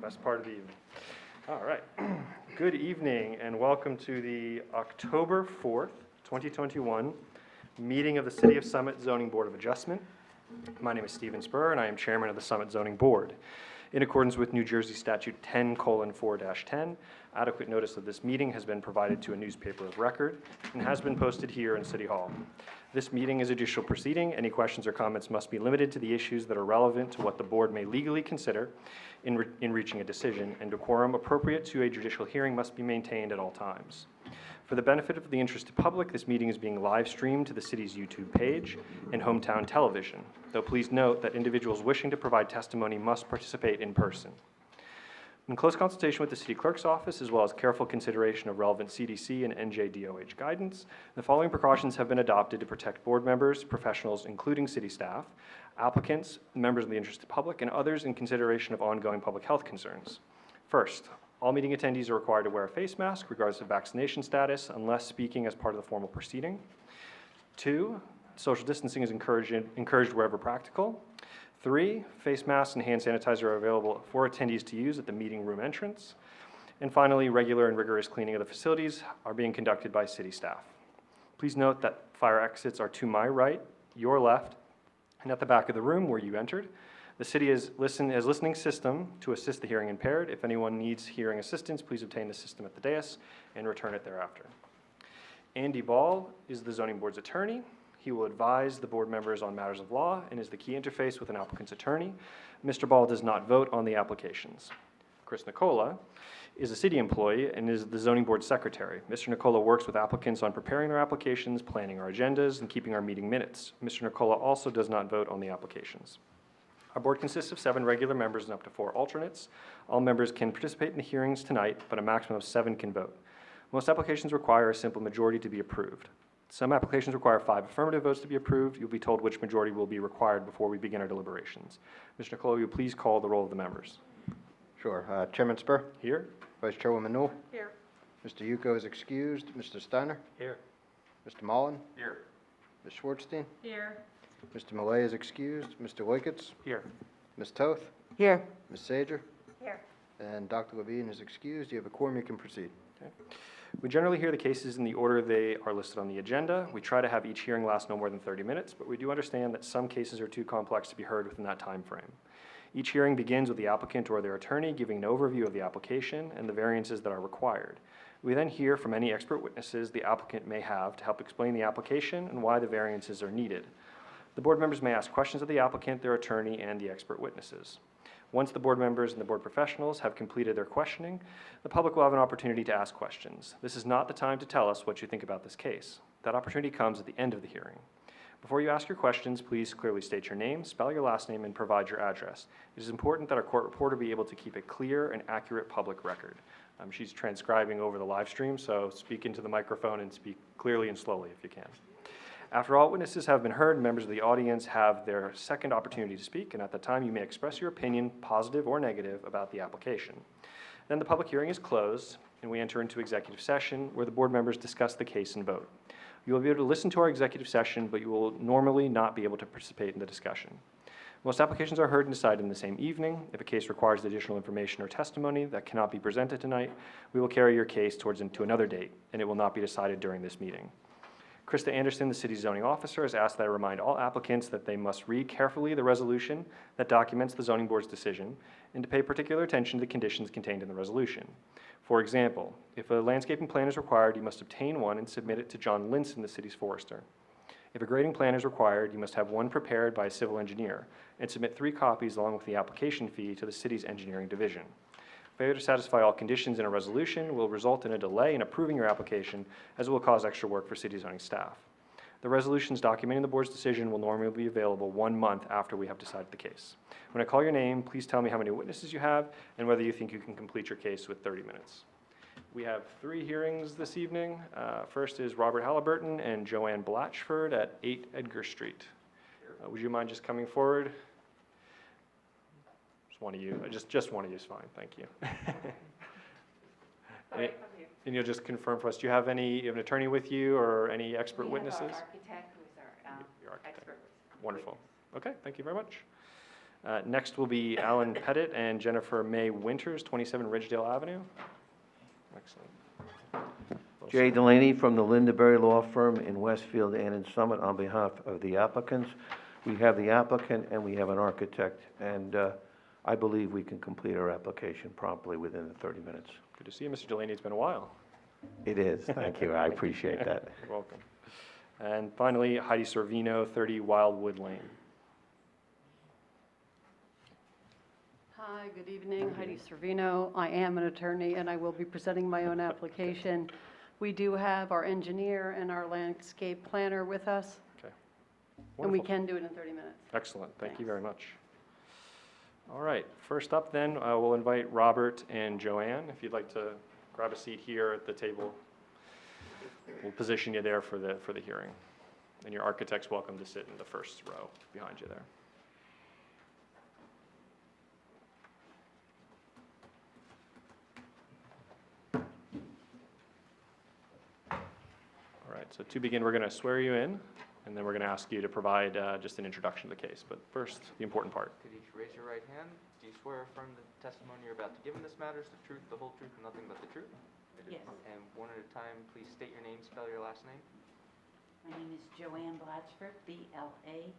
Best part of the evening. All right. Good evening and welcome to the October 4th, 2021 meeting of the City of Summit Zoning Board of Adjustment. My name is Stephen Spur and I am Chairman of the Summit Zoning Board. In accordance with New Jersey Statute 10:4-10, adequate notice of this meeting has been provided to a newspaper of record and has been posted here in City Hall. This meeting is a judicial proceeding. Any questions or comments must be limited to the issues that are relevant to what the board may legally consider in reaching a decision, and decorum appropriate to a judicial hearing must be maintained at all times. For the benefit of the interested public, this meeting is being live streamed to the city's YouTube page and hometown television, though please note that individuals wishing to provide testimony must participate in person. In close consultation with the City Clerk's Office, as well as careful consideration of relevant CDC and NJDOH guidance, the following precautions have been adopted to protect board members, professionals, including city staff, applicants, members of the interested public, and others in consideration of ongoing public health concerns. First, all meeting attendees are required to wear a face mask, regardless of vaccination status, unless speaking as part of the formal proceeding. 2, social distancing is encouraged wherever practical. 3, face masks and hand sanitizer are available for attendees to use at the meeting room entrance. And finally, regular and rigorous cleaning of the facilities are being conducted by city staff. Please note that fire exits are to my right, your left, and at the back of the room where you entered. The city has listening system to assist the hearing impaired. If anyone needs hearing assistance, please obtain the system at the dais and return it thereafter. Andy Ball is the zoning board's attorney. He will advise the board members on matters of law and is the key interface with an applicant's attorney. Mr. Ball does not vote on the applications. Chris Nicola is a city employee and is the zoning board secretary. Mr. Nicola works with applicants on preparing their applications, planning our agendas, and keeping our meeting minutes. Mr. Nicola also does not vote on the applications. Our board consists of 7 regular members and up to 4 alternates. All members can participate in the hearings tonight, but a maximum of 7 can vote. Most applications require a simple majority to be approved. Some applications require 5 affirmative votes to be approved. You'll be told which majority will be required before we begin our deliberations. Mr. Nicola, will you please call the roll of the members? Sure. Chairman Spur? Here. Vice Chairwoman Newell? Here. Mr. Yuko is excused. Mr. Steiner? Here. Mr. Mullen? Here. Ms. Schwartzstein? Here. Mr. Millay is excused. Mr. Leukitz? Here. Ms. Toth? Here. Ms. Sager? Here. And Dr. Levine is excused. You have a quorum. You can proceed. Okay. We generally hear the cases in the order they are listed on the agenda. We try to have each hearing last no more than 30 minutes, but we do understand that some cases are too complex to be heard within that time frame. Each hearing begins with the applicant or their attorney giving an overview of the application and the variances that are required. We then hear from any expert witnesses the applicant may have to help explain the application and why the variances are needed. The board members may ask questions of the applicant, their attorney, and the expert witnesses. Once the board members and the board professionals have completed their questioning, the public will have an opportunity to ask questions. This is not the time to tell us what you think about this case. That opportunity comes at the end of the hearing. Before you ask your questions, please clearly state your name, spell your last name, and provide your address. It is important that our court reporter be able to keep a clear and accurate public record. She's transcribing over the live stream, so speak into the microphone and speak clearly and slowly if you can. After all witnesses have been heard, members of the audience have their second opportunity to speak, and at that time you may express your opinion, positive or negative, about the application. Then the public hearing is closed, and we enter into executive session where the board members discuss the case and vote. You will be able to listen to our executive session, but you will normally not be able to participate in the discussion. Most applications are heard and decided in the same evening. If a case requires additional information or testimony that cannot be presented tonight, we will carry your case to another date, and it will not be decided during this meeting. Krista Anderson, the city's zoning officer, has asked that I remind all applicants that they must read carefully the resolution that documents the zoning board's decision and to pay particular attention to the conditions contained in the resolution. For example, if a landscaping plan is required, you must obtain one and submit it to John Linson, the city's forester. If a grading plan is required, you must have one prepared by a civil engineer and submit 3 copies along with the application fee to the city's engineering division. Failure to satisfy all conditions in a resolution will result in a delay in approving your application, as it will cause extra work for city zoning staff. The resolutions documenting the board's decision will normally be available 1 month after we have decided the case. When I call your name, please tell me how many witnesses you have and whether you think you can complete your case with 30 minutes. We have 3 hearings this evening. First is Robert Halliburton and Joanne Blatchford at 8 Edgar Street. Would you mind just coming forward? One of you, just one of you is fine, thank you. And you'll just confirm for us, do you have an attorney with you or any expert witnesses? Our architect who is our Your architect. expert. Wonderful. Okay, thank you very much. Next will be Alan Pettit and Jennifer May Winters, 27 Ridgedale Avenue. Excellent. Jay Delaney from the Lindaberry Law Firm in Westfield and in Summit on behalf of the applicants. We have the applicant and we have an architect, and I believe we can complete our application promptly within the 30 minutes. Good to see you, Mr. Delaney. It's been a while. It is, thank you, I appreciate that. You're welcome. And finally, Heidi Sorvino, 30 Wildwood Lane. Hi, good evening. Heidi Sorvino. I am an attorney, and I will be presenting my own application. We do have our engineer and our landscape planner with us, Okay. and we Wonderful. can do it in 30 minutes. Excellent. Thank you Thanks. very much. All right. First up then, we'll invite Robert and Joanne. If you'd like to grab a seat here at the table, we'll position you there for the hearing. And your architect's welcome to sit in the first row behind you there. All right, so to begin, we're going to swear you in, and then we're going to ask you to provide just an introduction to the case. But first, the important part. Could each raise your right hand? Do you swear or affirm the testimony you're about to give in this matter is the truth, the whole truth, and nothing but the truth? Yes. And one at a time, please state your name, spell your last name. My name is Joanne Blatchford, B-L-A-T-C-H-F-O-R-D.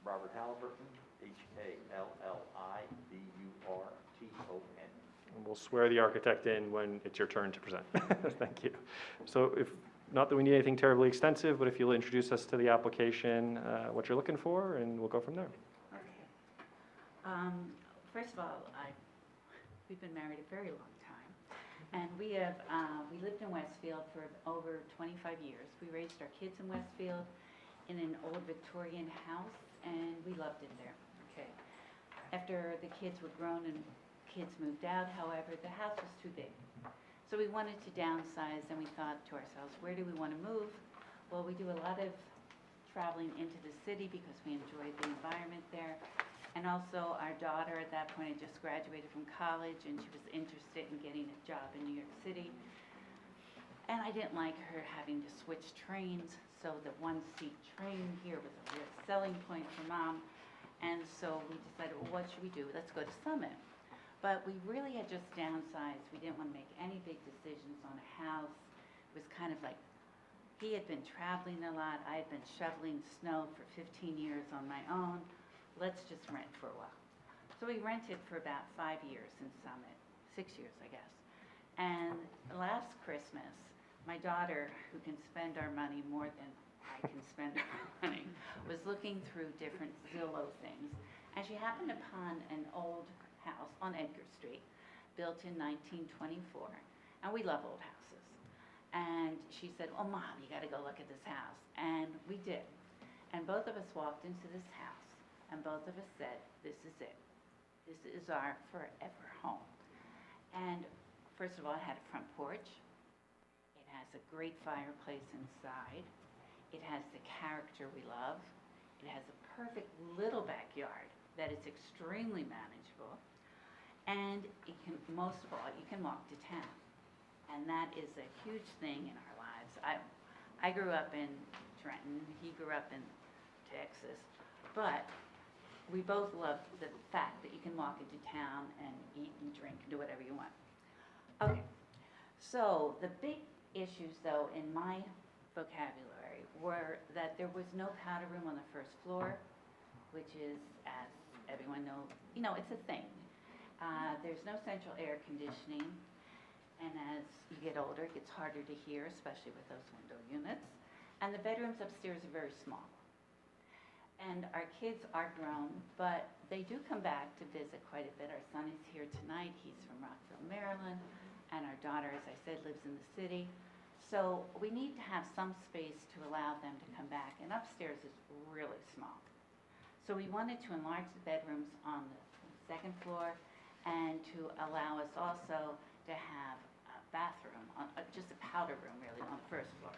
Robert Halliburton, H-A-L-L-I-B-U-R-T-O-N. And we'll swear the architect in when it's your turn to present. Thank you. So not that we need anything terribly extensive, but if you'll introduce us to the application, what you're looking for, and we'll go from there. Okay. First of all, we've been married a very long time, and we lived in Westfield for over 25 years. We raised our kids in Westfield in an old Victorian house, and we loved it there. Okay. After the kids were grown and kids moved out, however, the house was too big. So we wanted to downsize, and we thought to ourselves, where do we want to move? Well, we do a lot of traveling into the city because we enjoy the environment there. And also, our daughter at that point had just graduated from college, and she was interested in getting a job in New York City. And I didn't like her having to switch trains, so the one-seat train here was a real selling point for Mom. And so we decided, well, what should we do? Let's go to Summit. But we really had just downsized. We didn't want to make any big decisions on a house. It was kind of like, he had been traveling a lot. I had been shoveling snow for 15 years on my own. Let's just rent for a while. So we rented for about 5 years in Summit, 6 years, I guess. And last Christmas, my daughter, who can spend our money more than I can spend our money, was looking through different Zillow things. And she happened upon an old house on Edgar Street, built in 1924. And we love old houses. And she said, oh, Mom, you got to go look at this house. And we did. And both of us walked into this house, and both of us said, this is it. This is our forever home. And first of all, it had a front porch. It has a great fireplace inside. It has the character we love. It has a perfect little backyard that is extremely manageable. And it can, most of all, you can walk to town. And that is a huge thing in our lives. I grew up in Trenton. He grew up in Texas. But we both love the fact that you can walk into town and eat and drink and do whatever you want. Okay. So the big issues, though, in my vocabulary were that there was no powder room on the first floor, which is, as everyone knows, it's a thing. There's no central air conditioning, and as you get older, it gets harder to hear, especially with those window units. And the bedrooms upstairs are very small. And our kids are grown, but they do come back to visit quite a bit. Our son is here tonight. He's from Rockville, Maryland, and our daughter, as I said, lives in the city. So we need to have some space to allow them to come back, and upstairs is really small. So we wanted to enlarge the bedrooms on the second floor and to allow us also to have a bathroom, just a powder room really, on the first floor.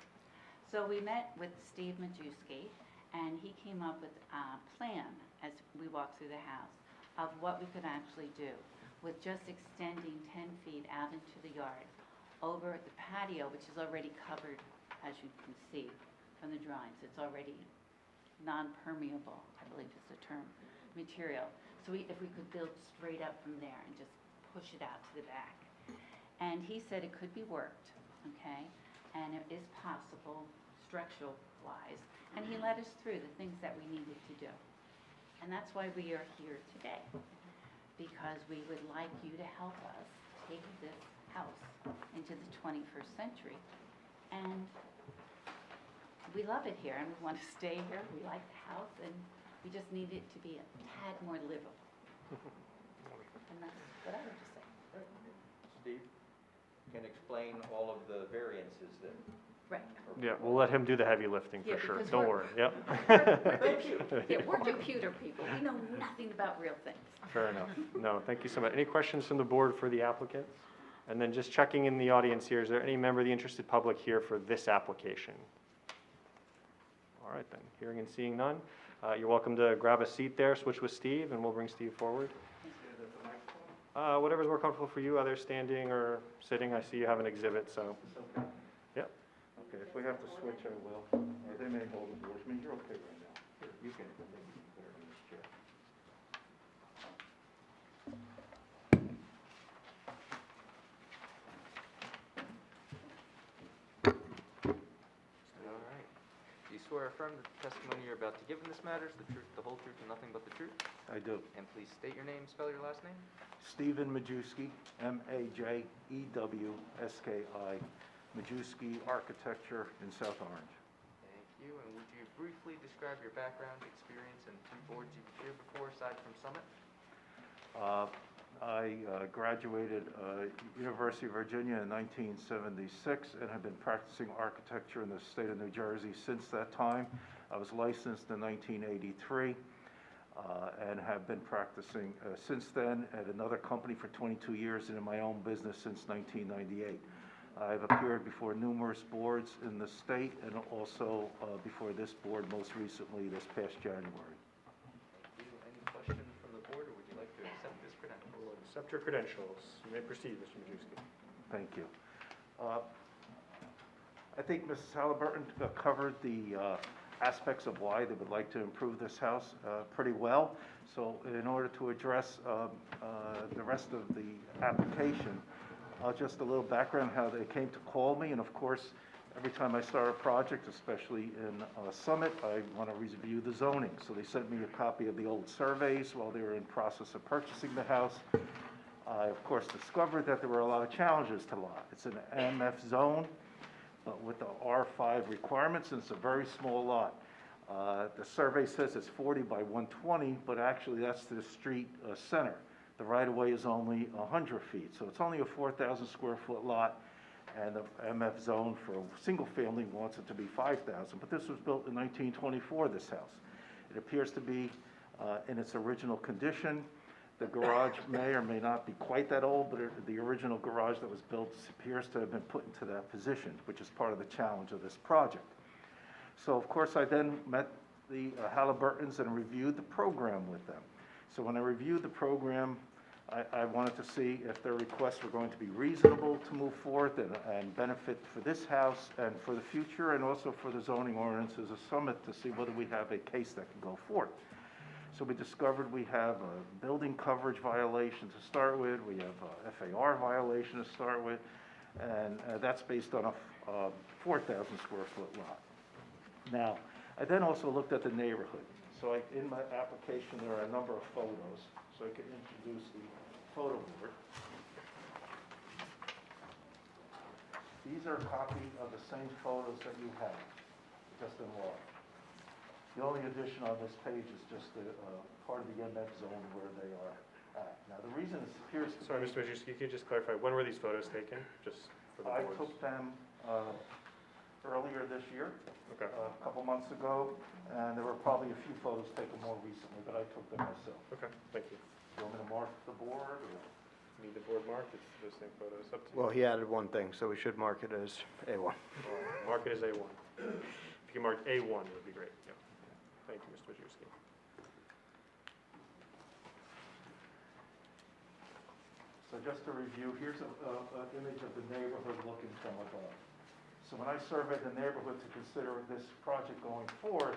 So we met with Steve Majewski, and he came up with a plan as we walked through the house of what we could actually do with just extending 10 feet out into the yard over the patio, which is already covered, as you can see from the drawings. It's already non-permeable, I believe is the term, material. So if we could build straight up from there and just push it out to the back. And he said it could be worked, okay? And it is possible, structural-wise. And he led us through the things that we needed to do. And that's why we are here today, because we would like you to help us take this house into the 21st century. And we love it here, and we want to stay here. We like the house, and we just need it to be a tad more livable. And that's what I have to say. Steve can explain all of the variances that. Right. Yeah, we'll let him do the heavy lifting Yeah, for sure. because Don't we're- worry, yep. We're computer people. We know nothing about real things. Fair enough. No, thank you so much. Any questions from the board for the applicant? And then just checking in the audience here, is there any member of the interested public here for this application? All right then, hearing and seeing none. You're welcome to grab a seat there, switch with Steve, and we'll bring Steve forward. Whatever's more comfortable for you, either standing or sitting. I see you have an exhibit, so. Yep. Okay, if we have to switch, I will. Or they may hold the doors. I mean, you're okay right now. Here, you can put it in this chair. All right. Do you swear or affirm that the testimony you're about to give in this matter is the truth, the whole truth, and nothing but the truth? I do. And please state your name, spell your last name. Stephen Majewski, Majewski, Majewski Architecture in South Orange. Thank you. And would you briefly describe your background, experience, and two boards you've appeared before aside from Summit? I graduated University of Virginia in 1976 and have been practicing architecture in the state of New Jersey since that time. I was licensed in 1983 and have been practicing since then at another company for 22 years and in my own business since 1998. I've appeared before numerous boards in the state and also before this board most recently this past January. Thank you. Any questions from the board, or would you like to accept this credential? We'll accept your credentials. You may proceed, Mr. Majewski. Thank you. I think Mrs. Halliburton covered the aspects of why they would like to improve this house pretty well. So in order to address the rest of the application, just a little background how they came to call me. And of course, every time I start a project, especially in Summit, I want to review the zoning. So they sent me a copy of the old surveys while they were in process of purchasing the house. I, of course, discovered that there were a lot of challenges to the lot. It's an MF zone with the R5 requirements, and it's a very small lot. The survey says it's 40 by 120, but actually that's the street center. The right-of-way is only 100 feet, so it's only a 4,000 square foot lot, and the MF zone for a single family wants it to be 5,000, but this was built in 1924, this house. It appears to be in its original condition. The garage may or may not be quite that old, but the original garage that was built appears to have been put into that position, which is part of the challenge of this project. So, of course, I then met the Halliburtons and reviewed the program with them. So when I reviewed the program, I wanted to see if their requests were going to be reasonable to move forth and benefit for this house and for the future, and also for the zoning ordinances of Summit to see whether we have a case that can go forth. So we discovered we have a building coverage violation to start with, we have a FAR violation to start with, and that's based on a 4,000 square foot lot. Now, I then also looked at the neighborhood. So in my application, there are a number of photos, so I can introduce the photo board. These are a copy of the same photos that you have, just in law. The only addition on this page is just the part of the MF zone where they are at. Now, the reason it appears to Sorry, be... Mr. Majewski, could you just clarify, when were these photos taken, just for the I boards? took them earlier this year, Okay. a couple months ago, and there were probably a few photos taken more recently, but I took them myself. Okay, thank you. You want me to mark the board, or? Need the board marked, it's those same photos, up to you. Well, he added one thing, so we should mark it as A1. Mark it as A1. If you can mark A1, it would be great, yeah. Thank you, Mr. Majewski. So just to review, here's an image of the neighborhood looking from above. So when I surveyed the neighborhood to consider this project going forward,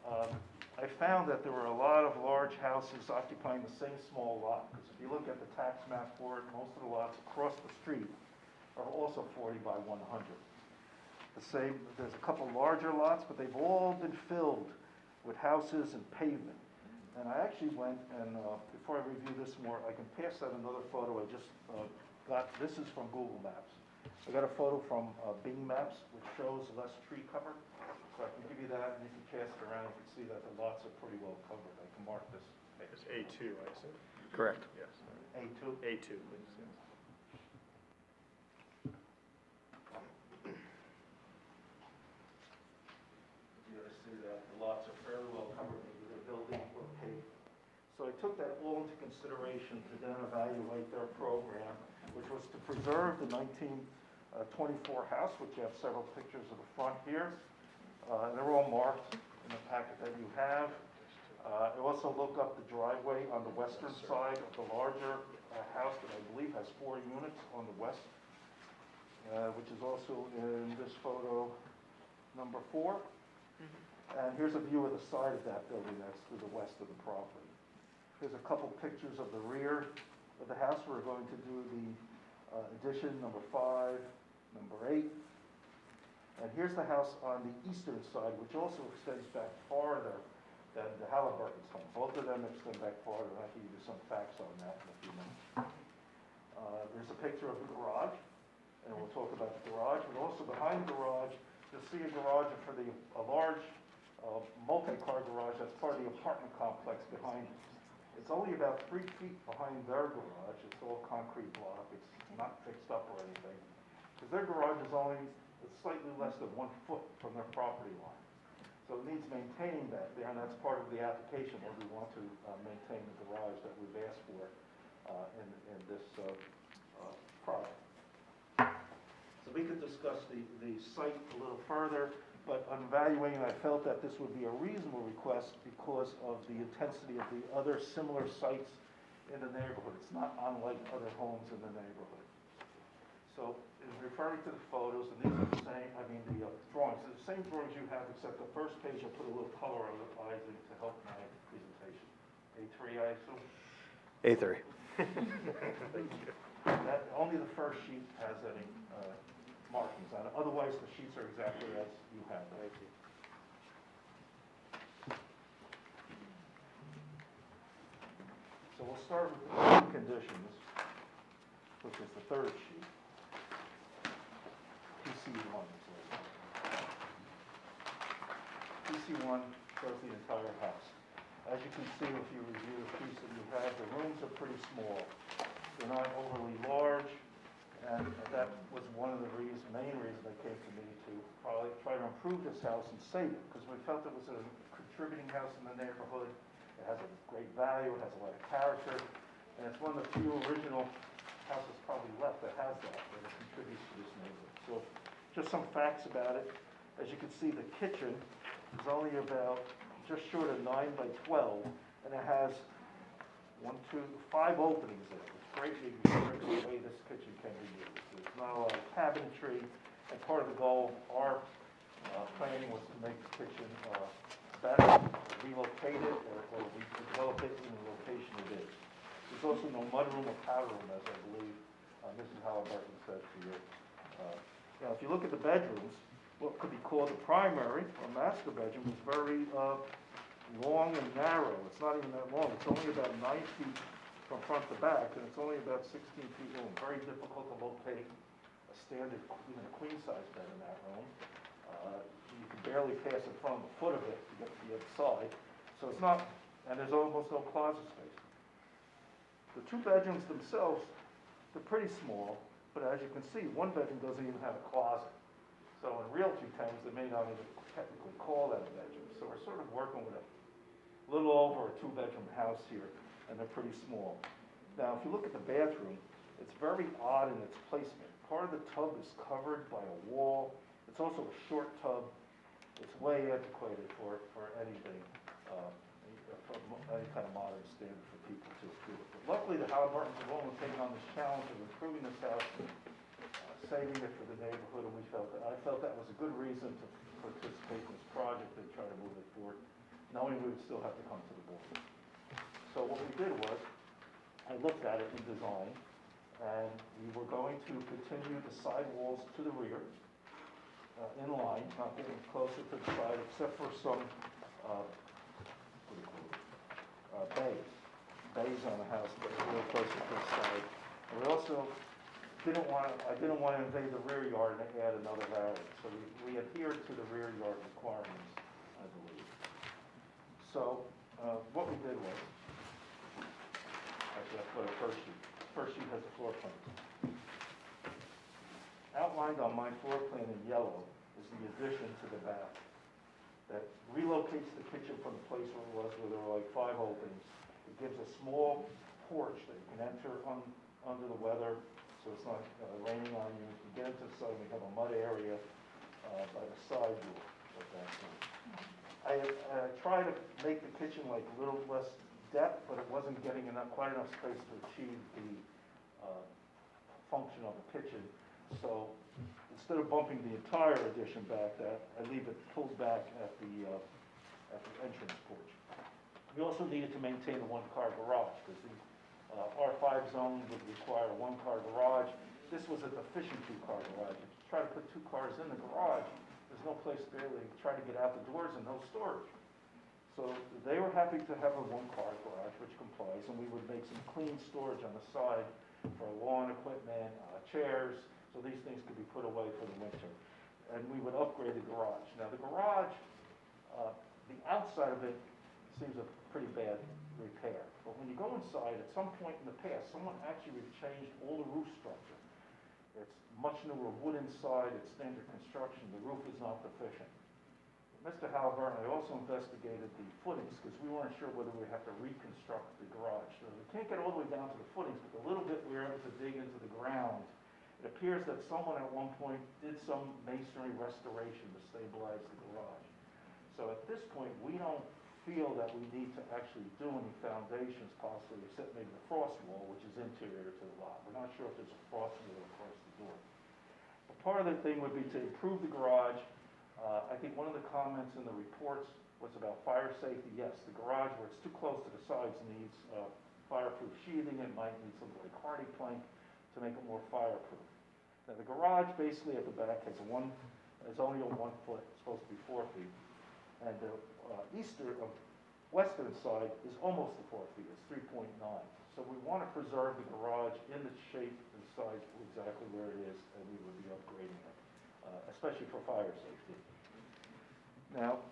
I found that there were a lot of large houses occupying the same small lot. Because if you look at the tax map for it, most of the lots across the street are also 40 by 100. There's a couple larger lots, but they've all been filled with houses and pavement. And I actually went and, before I review this more, I can pass out another photo I just got. This is from Google Maps. I got a photo from Bing Maps, which shows less tree cover. So I can give you that, and you can pass it around. You can see that the lots are pretty well covered. I can mark this. It's A2, I assume? Correct. Yes. A2? A2, please, yes. You see that the lots are fairly well covered, maybe they're building or paved. So I took that all into consideration to then evaluate their program, which was to preserve the 1924 house, which you have several pictures of the front here. They're all marked in the packet that you have. I also looked up the driveway on the western side of the larger house that I believe has 4 units on the west, which is also in this photo number 4. And here's a view of the side of that building that's to the west of the property. Here's a couple pictures of the rear of the house. We're going to do the addition, number 5, number 8. And here's the house on the eastern side, which also extends back farther than the Halliburton's home. Both of them extend back farther, and I can give you some facts on that in a few minutes. There's a picture of the garage, and we'll talk about the garage. But also behind the garage, you'll see a garage for a large multi-car garage that's part of the apartment complex behind it. It's only about 3 feet behind their garage. It's all concrete block. It's not fixed up or anything. Because their garage is only slightly less than 1 foot from their property line. So it needs maintaining back there, and that's part of the application where we want to maintain the garage that we've asked for in this project. So we could discuss the site a little further, but on evaluating, I felt that this would be a reasonable request because of the intensity of the other similar sites in the neighborhood. It's not unlike other homes in the neighborhood. So in referring to the photos, and these are the same, the drawings, the same drawings you have, except the first page I put a little color icing to help my presentation. A3, I assume? A3. Thank you. Only the first sheet has any markings on it. Otherwise, the sheets are exactly as you have them. Thank you. So we'll start with the conditions, which is the third sheet. PC1. PC1 shows the entire house. As you can see, if you review the piece that you have, the rooms are pretty small. They're not overly large, and that was one of the main reasons they came to me to probably try to improve this house and save it, because we felt it was a contributing house in the neighborhood. It has a great value, it has a lot of character, and it's one of the few original houses probably left that has that it contributes to this neighborhood. So just some facts about it. As you can see, the kitchen is only about just short of 9 by 12, and it has 5 openings in it, which greatly restricts the way this kitchen can be used. There's not a lot of cabinetry, and part of the goal, our planning was to make the kitchen better, relocate it, or develop it in the location it is. There's also no mudroom or powder room, as I believe Mrs. Halliburton said to you. Now, if you look at the bedrooms, what could be called the primary or master bedroom is very long and narrow. It's not even that long. It's only about 9 feet from front to back, and it's only about 16 feet long. Very difficult to locate a standard, even a queen-size bed in that room. You can barely pass in front of the foot of it to get to the other side. So it's not, and there's almost no closet space. The 2 bedrooms themselves, they're pretty small, but as you can see, 1 bedroom doesn't even have a closet. So in realty terms, they may not even technically call that a bedroom. So we're sort of working with a little over a 2-bedroom house here, and they're pretty small. Now, if you look at the bathroom, it's very odd in its placement. Part of the tub is covered by a wall. It's also a short tub. It's way antiquated for anything, any kind of modern standard for people to do it. But luckily, the Halliburtons have only taken on this challenge of improving this house, saving it for the neighborhood, and I felt that was a good reason to participate in this project and try to move it forward. knowing we would still have to come to the board. So what we did was, I looked at it in design, and we were going to continue the side walls to the rear, in line, not getting closer to the side, except for some, bays on the house, but a little closer to the side. And we also I didn't want to invade the rear yard and add another variance, so we adhered to the rear yard requirements, I believe. So, what we did was, actually, let's go to first sheet. First sheet has a floor plan. Outlined on my floor plan in yellow is the addition to the bath that relocates the kitchen from the place where it was, where there were like 5 openings. It gives a small porch that you can enter under the weather, so it's not raining on you. You get into the side, we have a mud area by the side door at that point. I tried to make the kitchen like a little less depth, but it wasn't getting quite enough space to achieve the function of the kitchen. So instead of bumping the entire addition back, I leave it pulled back at the entrance porch. We also needed to maintain a 1-car garage because the R5 zone would require a 1-car garage. This was a deficient 2-car garage. If you try to put 2 cars in the garage, there's no place to really try to get out the doors and no storage. So they were happy to have a 1-car garage, which complies, and we would make some clean storage on the side for lawn equipment, chairs, so these things could be put away for the winter. And we would upgrade the garage. Now the garage, the outside of it seems a pretty bad repair. But when you go inside, at some point in the past, someone actually changed all the roof structure. It's much newer wood inside, it's standard construction, the roof is not deficient. Mr. Halliburton, I also investigated the footings because we weren't sure whether we have to reconstruct the garage. So we can't get all the way down to the footings, but the little bit we were able to dig into the ground, it appears that someone at one point did some masonry restoration to stabilize the garage. So at this point, we don't feel that we need to actually do any foundations possibly, except maybe the frost wall, which is interior to the lot. We're not sure if there's a frost wall across the door. But part of the thing would be to improve the garage. I think one of the comments in the reports was about fire safety. Yes, the garage where it's too close to the sides needs fireproof sheathing. It might need something like hardy plank to make it more fireproof. Now the garage basically at the back has only a 1 foot, it's supposed to be 4 feet. And the western side is almost the 4 feet, it's 3.9. So we want to preserve the garage in the shape and size exactly where it is, and we would be upgrading it, especially for fire safety. Now,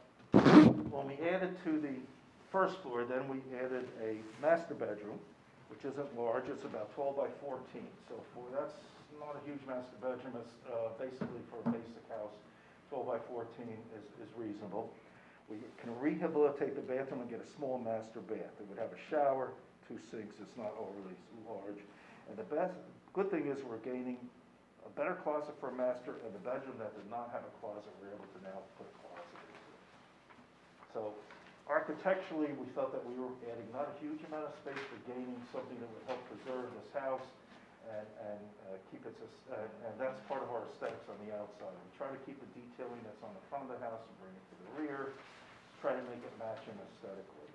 when we added to the first floor, then we added a master bedroom, which isn't large, it's about 12 by 14. So that's not a huge master bedroom, it's basically for a basic house, 12 by 14 is reasonable. We can rehabilitate the bathroom and get a small master bath. It would have a shower, 2 sinks, it's not overly large. And the good thing is we're gaining a better closet for a master, and the bedroom that did not have a closet, we're able to now put a closet into it. So architecturally, we felt that we were adding not a huge amount of space, but gaining something that would help preserve this house and keep it, and that's part of our aesthetics on the outside. We try to keep the detailing that's on the front of the house and bring it to the rear, try to make it match him aesthetically.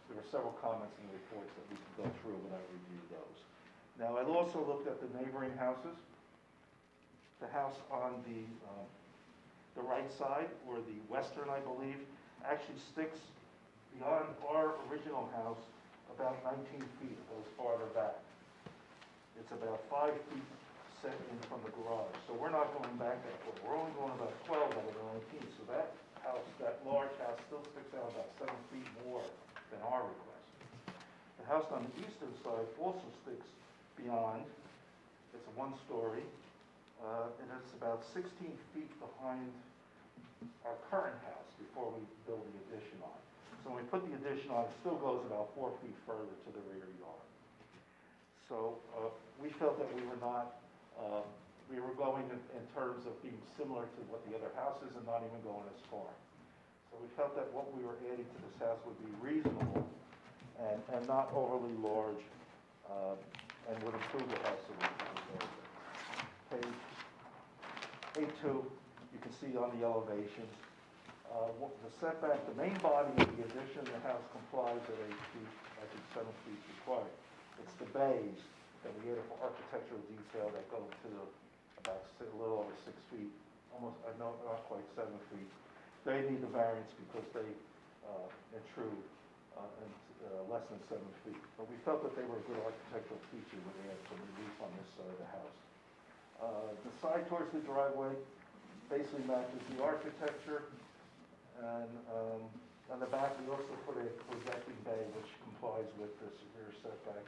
There were several comments in the reports that we can go through when I review those. Now, I also looked at the neighboring houses. The house on the right side, or the western, I believe, actually sticks beyond our original house about 19 feet. It goes farther back. It's about 5 feet set in from the garage. So we're not going back that far. We're only going about 12 out of the 19. So that house, that large house, still sticks out about 7 feet more than our request. The house on the eastern side also sticks beyond. It's a 1-story. And it's about 16 feet behind our current house before we build the addition on. So when we put the addition on, it still goes about 4 feet further to the rear yard. So we felt that we were not, we were going in terms of being similar to what the other house is and not even going as far. So we felt that what we were adding to this house would be reasonable and not overly large and would improve the house a little bit. Page A2, you can see on the elevations, The setback, the main body of the addition, the house complies at 8 feet, I think 7 feet required. It's the bays that we get for architectural detail that go to about a little over 6 feet, almost, no, not quite 7 feet. They need the variance because they intrude less than 7 feet. But we felt that they were a good architectural feature when they had some relief on this side of the house. The side towards the driveway basically matches the architecture. And on the back, we also put a projecting bay which complies with the rear setback.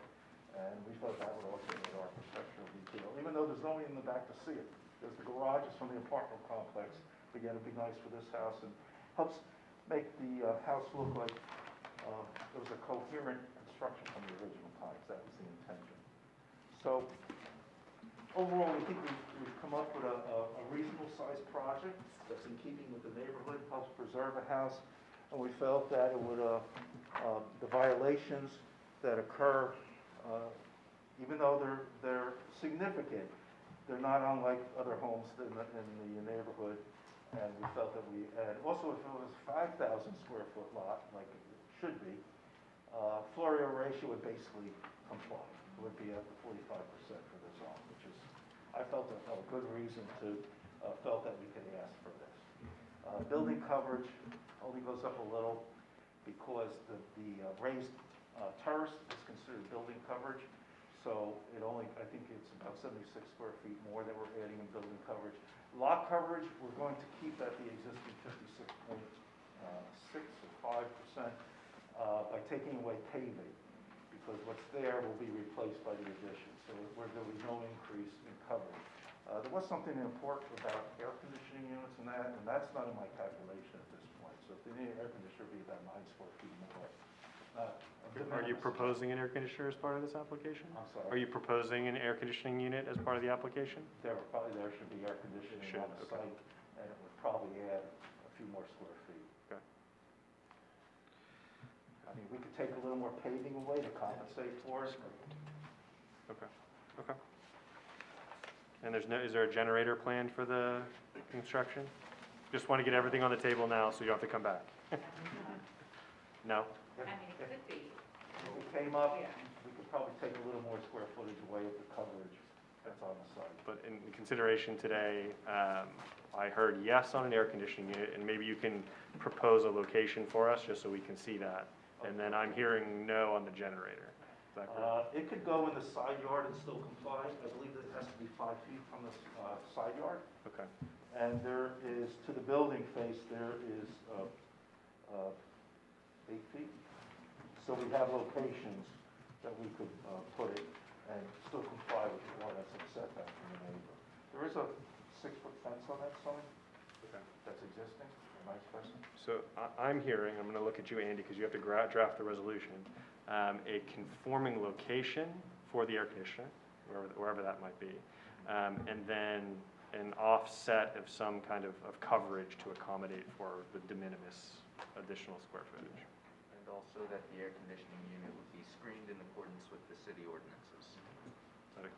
And we thought that would also be an architectural detail, even though there's no one in the back to see it. There's the garages from the apartment complex. Again, it'd be nice for this house and helps make the house look like it was a coherent construction from the original times. That was the intention. So overall, we think we've come up with a reasonable sized project that's in keeping with the neighborhood, helps preserve a house, and we felt that it would, the violations that occur, even though they're significant, they're not unlike other homes in the neighborhood, and we felt that and also if it was 5,000 square foot lot, like it should be, floor area ratio would basically comply. It would be at the 45% for the zone, which is, I felt a good reason to, felt that we could ask for this. Building coverage only goes up a little because the raised terrace is considered building coverage. So it only, I think it's about 76 square feet more that we're adding in building coverage. Lot coverage, we're going to keep at the existing 56.6 or 5% by taking away paving, because what's there will be replaced by the addition. So there'll be no increase in coverage. There was something important about air conditioning units and that's not in my calculation at this point. So if they need an air conditioner, it'll be about 9 square feet more. Are you proposing an air conditioner as part of this application? I'm sorry. Are you proposing an air conditioning unit as part of the application? There should be air conditioning on the site, and it would probably add a few more square feet. Okay. I mean, we could take a little more paving away to compensate for it. Okay, okay. And is there a generator planned for the construction? Just want to get everything on the table now so you don't have to come back. No? I mean, it could be. If it came up, Yeah. we could probably take a little more square footage away of the coverage that's on the site. But in consideration today, I heard yes on an air conditioning unit, and maybe you can propose a location for us just so we can see that. And then I'm hearing no on the generator. Is that correct? It could go in the side yard and still comply. I believe that it has to be 5 feet from the side yard. Okay. And there is, to the building face, there is 8 feet. So we have locations that we could put it and still comply with the law that's setback from the neighbor. There is a 6-foot fence on that sign that's existing, a nice fence. So I'm hearing, I'm going to look at you, Andy, because you have to draft the resolution, a conforming location for the air conditioner, wherever that might be, and then an offset of some kind of coverage to accommodate for the de minimis additional square footage. And also that the air conditioning unit would be screened in accordance with the city ordinances.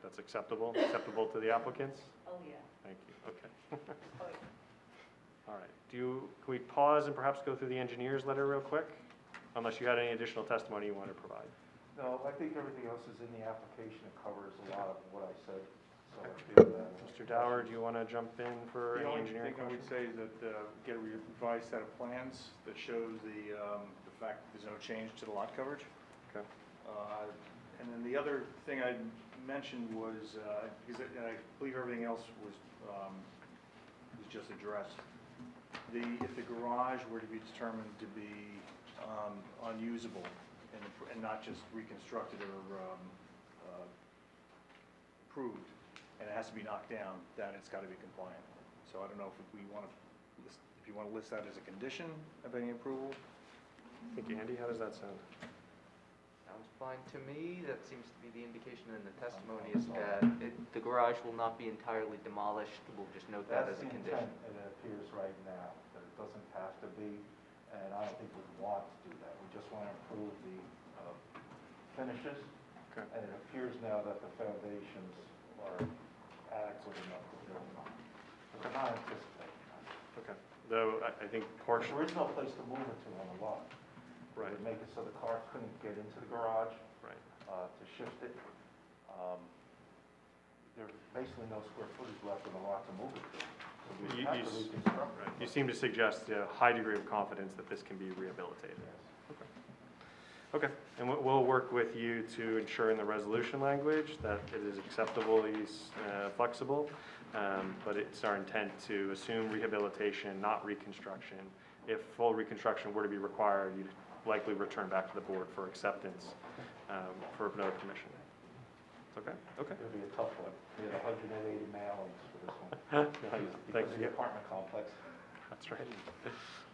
That's acceptable? Acceptable to the applicants? Oh, yeah. Thank you, okay. Oh, yeah. All right, can we pause and perhaps go through the engineer's letter real quick? Unless you had any additional testimony you want to provide. No, I think everything else is in the application. It covers a lot of what I said. So I feel that. Mr. Dower, do you want to jump in for The any only engineering thing I would questions? say is that get a revised set of plans that shows the fact that there's no change to the lot coverage. Okay. And then the other thing I mentioned was, because I believe everything else was just addressed. If the garage were to be determined to be unusable and not just reconstructed or approved, and it has to be knocked down, then it's got to be compliant. So I don't know if we want to list, if you want to list that as a condition of any approval. Thank you, Andy. How does that sound? Sounds fine to me. That seems to be the indication in the testimony is that the garage will not be entirely demolished. We'll just note that as a condition. That's the intent, it appears right now, that it doesn't have to be, and I don't think we'd want to do that. We just want to improve the finishes, Okay. and it appears now that the foundations are adequate enough to build on. We're not anticipating that. Okay. Though, I think There is no place to move it to on the lot. It right, would make it so the car couldn't get into the garage, right. to shift it. There's basically no square footage left in the lot to move it to. So we You- have you to s- reconstruct Right. it. You seem to suggest a high degree of confidence that this can be rehabilitated. Okay, and we'll work with you to ensure in the resolution language that it is acceptably flexible, but it's our intent to assume rehabilitation, not reconstruction. If full reconstruction were to be required, you'd likely return back to the board for acceptance for another permission. Okay, okay. It'll be a tough one. We had 180 mailings for this one. Thank Because of the you. apartment complex. That's right.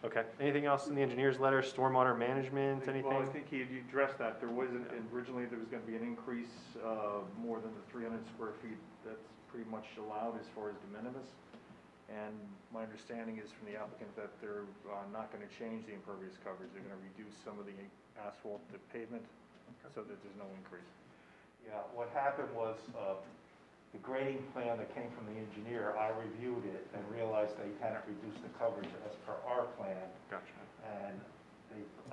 Okay, anything else in the engineer's letter, stormwater management, Well, I anything? think you addressed that. There wasn't, originally there was gonna be an increase of more than the 300 square feet that's pretty much allowed as far as de minimis. And my understanding is from the applicant that they're not gonna change the impervious coverage. They're gonna reduce some of the asphalt to pavement so that there's no increase. Yeah, what happened was, the grading plan that came from the engineer, I reviewed it and realized they hadn't reduced the coverage as per our plan. Gotcha. And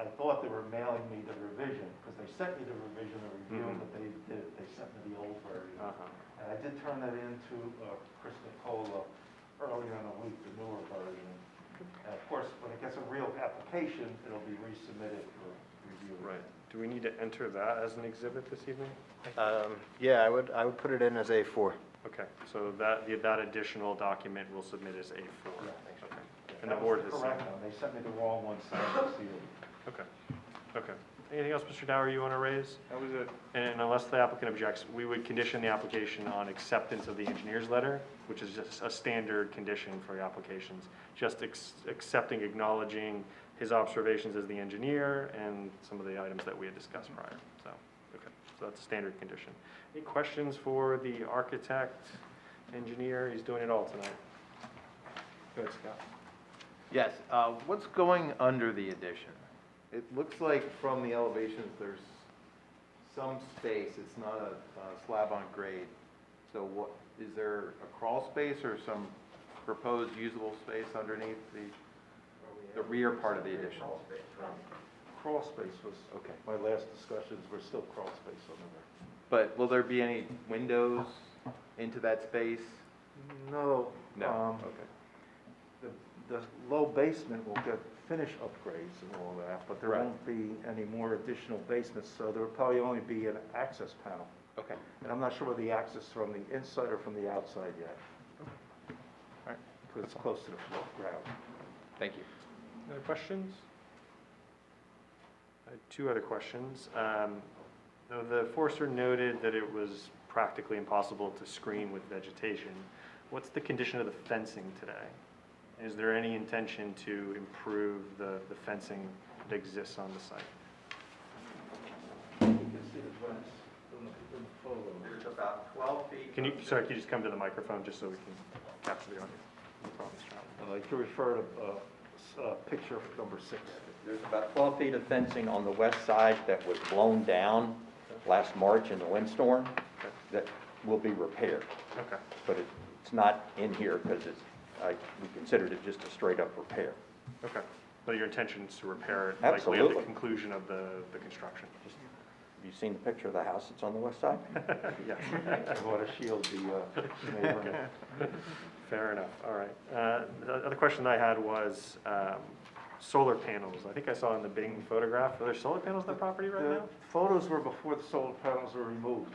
I thought they were mailing me the revision, because they sent me the revision, the review, Mhm. but they sent me the old version. Uh-huh. And I did turn that into Chris Nicola earlier in the week, the newer version. And of course, when it gets a real application, it'll be resubmitted for review. Right. Do we need to enter that as an exhibit this evening? Yeah, I would put it in as A4. Okay, so that additional document we'll submit as A4. Yeah. Okay. And the board has seen Correct it. one, they sent me the wrong one, signed sealed. Okay, okay. Anything else, Mr. Dower, you want to raise? That was it. And unless the applicant objects, we would condition the application on acceptance of the engineer's letter, which is just a standard condition for the applications. Just accepting, acknowledging his observations as the engineer and some of the items that we had discussed prior. So, okay, so that's a standard condition. Any questions for the architect, engineer? He's doing it all tonight. Go ahead, Scott. Yes, what's going under the addition? It looks like from the elevations, there's some space, it's not a slab on grade. So what, is there a crawl space or some proposed usable space underneath the rear part of the addition? Crawl space was, Okay. my last discussions were still crawl space under there. But will there be any windows into that space? No. No, okay. The low basement will get finish upgrades and all that, but there Right. won't be any more additional basements, so there will probably only be an access panel. Okay. And I'm not sure whether the access from the inside or from the outside yet. All right. Because it's close to the floor ground. Thank you. Other questions? I had two other questions. The forester noted that it was practically impossible to screen with vegetation. What's the condition of the fencing today? Is there any intention to improve the fencing that exists on the site? You can see the fence in the photo. There's about 12 feet. Can you just come to the microphone just so we can capture the audience? No problem, Mr. Allen. I'd like to refer to picture number 6. There's about 12 feet of fencing on the west side that was blown down last March in the windstorm that will be repaired. Okay, But it's not in here because we considered it just a straight up repair. okay. But your intention is to repair it likely at the Absolutely. conclusion of the construction? Have you seen the picture of the house that's on the west side? Yes. I want to shield the neighbor. Fair enough, all right. The other question I had was solar panels. I think I saw in the Bing photograph, are there solar panels on the property right The now? photos were before the solar panels were removed.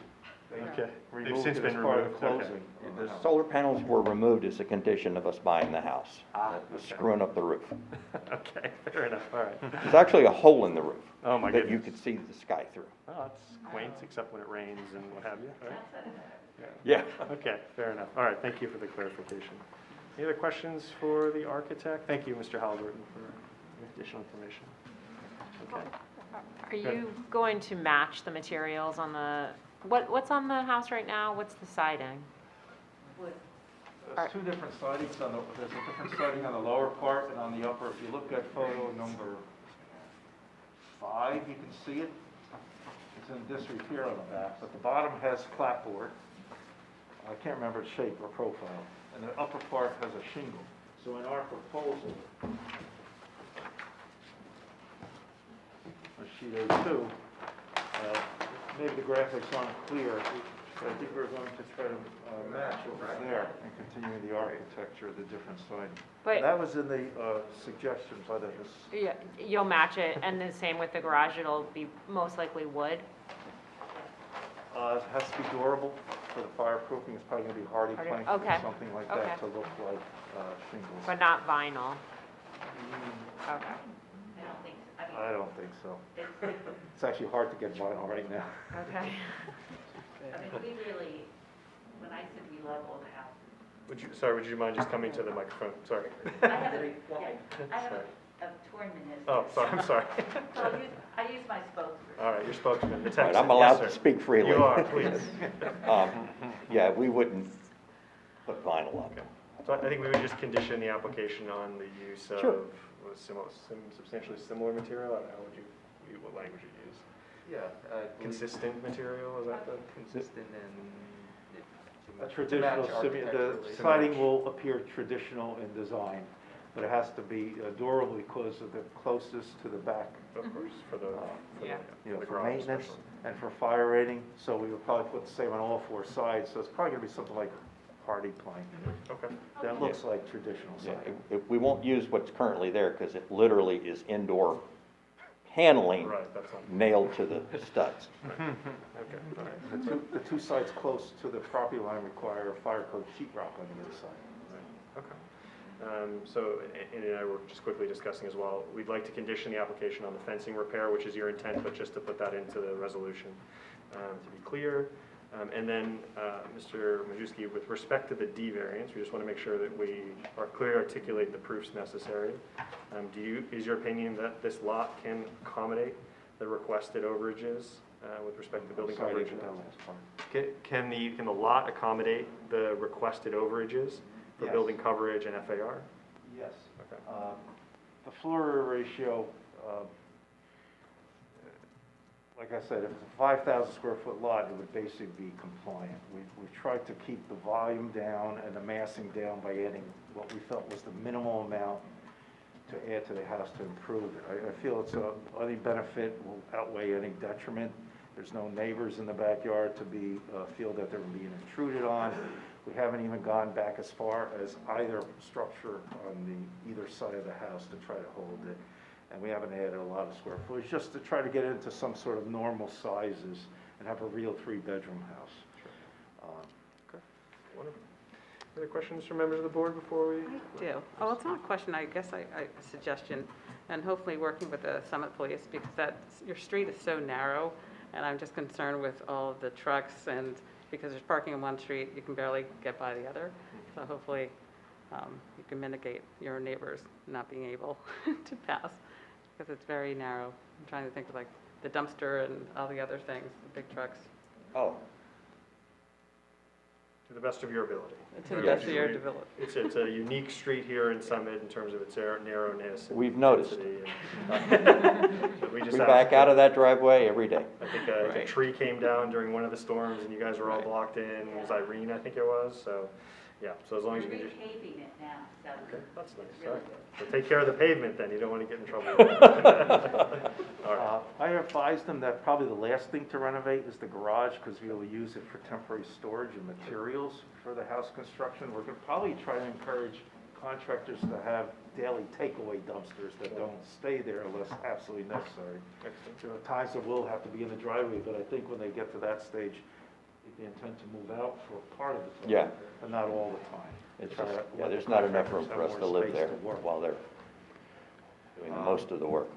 They Okay, they've removed since it as been part of removed, the okay. closing. The solar panels were removed as a condition of us buying the house. Ah, It was okay. screwing up the roof. Okay, fair enough, all right. There's actually a hole in the roof Oh, my that you goodness. could see the sky through. Oh, that's quaint, except when it rains and what have you, right? Yeah. Okay, fair enough. All right, thank you for the clarification. Any other questions for the architect? Thank you, Mr. Halliburton, for additional information. Okay. Are you going to match the materials on the, what's on the house right now? What's the siding? There's two different sidings there's a different siding on the lower part and on the upper. If you look at photo number 5, you can see it. It's in disrepair on the back, but the bottom has clapboard. I can't remember its shape or profile. And the upper part has a shingle. So in our proposal, on sheet A2, maybe the graphics aren't clear, but I think we're going to try to match what was there and continue the architecture of the different siding. But- That was in the suggestions, I thought this. Yeah, you'll match it, and the same with the garage, it'll be most likely wood. It has to be durable for the fireproofing. It's probably going to be hardy Hardy, plank okay, or something like okay. that to look like shingles. But not vinyl. Okay. I don't think so. It's actually hard to get vinyl right now. Okay. I mean, we really, when I said we leveled the house, Would you mind just coming to the microphone? Sorry. I have a, I have a tour minister. Oh, sorry, I'm sorry. So I use my spokesperson. All right, your spokesman, the Right, Texan. I'm Yes, allowed sir. to speak freely. You are, please. Yeah, we wouldn't put vinyl up. Okay. So I think we would just condition the application on the use of Sure. substantially similar material. How would you, what language would you use? Yeah. Consistent material, is that the? Consistent and. A traditional, the siding will appear traditional in design, but it has to be durable because of the closest to the back, Of course, for the, Yeah. you know, the for garage maintenance especially. and for fire rating. So we would probably put the same on all four sides, so it's probably gonna be something like hardy plank. Okay. That looks like traditional Yeah, siding. we won't use what's currently there because it literally is indoor paneling Right, that's on. nailed to the studs. Okay, all right. The two sides close to the property line require fire code sheetrock on the inside. Okay. So Andy and I were just quickly discussing as well, we'd like to condition the application on the fencing repair, which is your intent, but just to put that into the resolution to be clear. And then, Mr. Majewski, with respect to the D variance, we just want to make sure that we are clear, articulate the proofs necessary. Is your opinion that this lot can accommodate the requested overages with respect to building Sorry, I coverage? didn't get that last part. Can the lot accommodate the requested overages for Yes. building coverage and FAR? Yes. Okay. The floor area ratio, like I said, if it's a 5,000 square foot lot, it would basically be compliant. We've tried to keep the volume down and the massing down by adding what we felt was the minimal amount to add to the house to improve it. I feel it's any benefit will outweigh any detriment. There's no neighbors in the backyard to feel that they're being intruded on. We haven't even gone back as far as either structure on either side of the house to try to hold it. And we haven't added a lot of square footage, just to try to get into some sort of normal sizes and have a real three-bedroom house. Okay, wonderful. Other questions from members of the board before we? I do. Oh, it's not a question, I guess a suggestion, and hopefully working with the Summit Police, because your street is so narrow, and I'm just concerned with all of the trucks, and because there's parking on one street, you can barely get by the other. So hopefully you can mitigate your neighbors not being able to pass, because it's very narrow. I'm trying to think of like the dumpster and all the other things, the big trucks. Oh, To the best of your ability. To the best of your ability. It's a unique street here in Summit in terms of its narrowness. and We've noticed. density and- but we just we asked back out that- of that driveway every day. I think a Right. tree came down during one of the storms and you guys were all Right. blocked in. It was Irene, I think it was, so, yeah, so as long as you We're can just. repaving it now, so Okay, that's nice. really All good. right. So take care of the pavement then, you don't want to get in trouble. All right. I advised them that probably the last thing to renovate is the garage, because we'll use it for temporary storage and materials for the house construction. We're going to probably try to encourage contractors to have daily takeaway dumpsters that don't stay there unless absolutely necessary. Excellent. There are times that will have to be in the driveway, but I think when they get to that stage, they intend to move out for part of the time. Yeah. But not all the time. It's Try just, to yeah, let there's the not enough room contractors for us have to more live space there to work. while they're doing most of the work.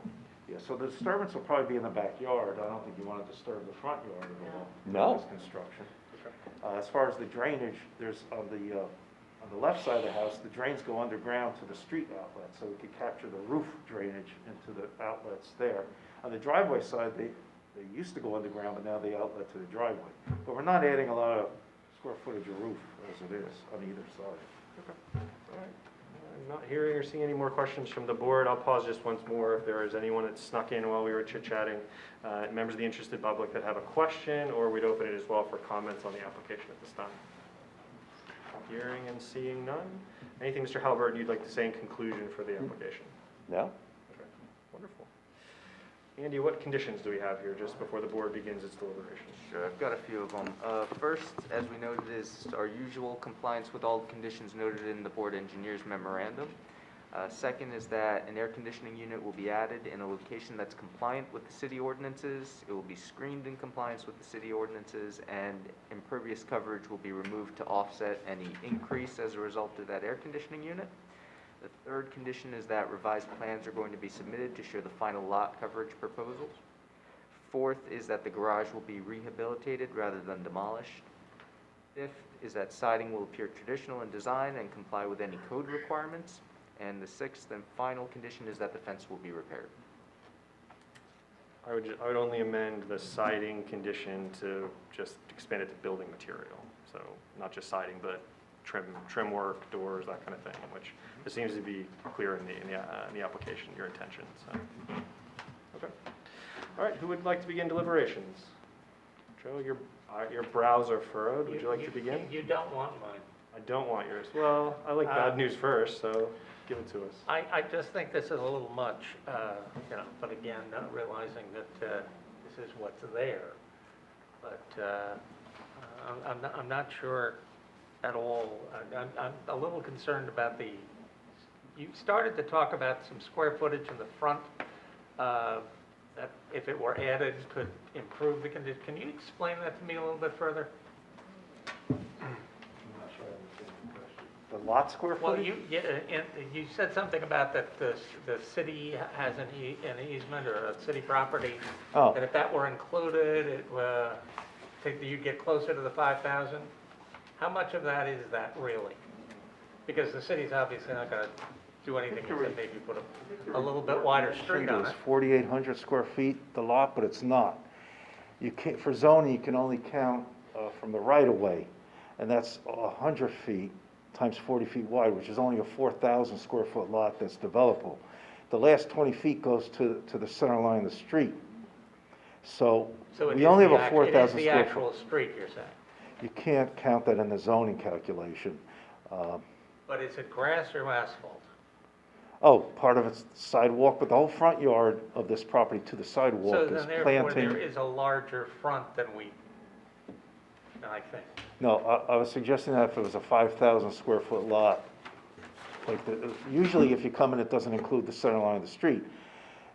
Yeah, so the disturbance will probably be in the backyard. I don't think you want to disturb the front yard at all. No. This construction. As far as the drainage, there's on the left side of the house, the drains go underground to the street outlet, so we could capture the roof drainage into the outlets there. On the driveway side, they used to go underground, but now they outlet to the driveway. But we're not adding a lot of square footage of roof as it is on either side. All right. I'm not hearing or seeing any more questions from the board. I'll pause just once more if there is anyone that snuck in while we were chit-chatting, members of the interested public that have a question, or we'd open it as well for comments on the application at this time. Hearing and seeing none. Anything, Mr. Halliburton, you'd like to say in conclusion for the application? No? Okay, wonderful. Andy, what conditions do we have here just before the board begins its deliberations? Sure, I've got a few of them. First, as we noted, is our usual compliance with all the conditions noted in the board engineer's memorandum. Second is that an air conditioning unit will be added in a location that's compliant with the city ordinances. It will be screened in compliance with the city ordinances, and impervious coverage will be removed to offset any increase as a result of that air conditioning unit. The third condition is that revised plans are going to be submitted to show the final lot coverage proposals. Fourth is that the garage will be rehabilitated rather than demolished. Fifth is that siding will appear traditional in design and comply with any code requirements. And the sixth and final condition is that the fence will be repaired. I would only amend the siding condition to just expand it to building material. So not just siding, but trim work, doors, that kind of thing, which it seems to be clear in the application, your intention, so. Okay. All right, who would like to begin deliberations? Joe, your brows are furrowed. Would you like to begin? You don't want mine. I don't want yours. Well, I like bad news first, so give it to us. I just think this is a little much, but again, not realizing that this is what's there. But I'm not sure at all. I'm a little concerned about you started to talk about some square footage in the front that if it were added could improve the condition. Can you explain that to me a little bit further? The lot square Well, footage? you said something about that the city has an easement or a city property. Oh. And if that were included, you'd get closer to the 5,000. How much of that is that really? Because the city's obviously not going to do anything except maybe put a little bit wider street on It's it. 4,800 square feet, the lot, but it's not. You can't, for zoning, you can only count from the right-of-way, and that's 100 feet times 40 feet wide, which is only a 4,000 square foot lot that's developable. The last 20 feet goes to the center line of the street. So it we is only have the a act- 4,000 It is the square actual foot. street, you're saying? You can't count that in the zoning calculation. But is it grass or asphalt? Oh, part of it's sidewalk, but the whole front yard of this property to the So sidewalk is then therefore, there planting. is a larger front than I think. No, I was suggesting that if it was a 5,000 square foot lot, like usually if you come in, it doesn't include the center line of the street.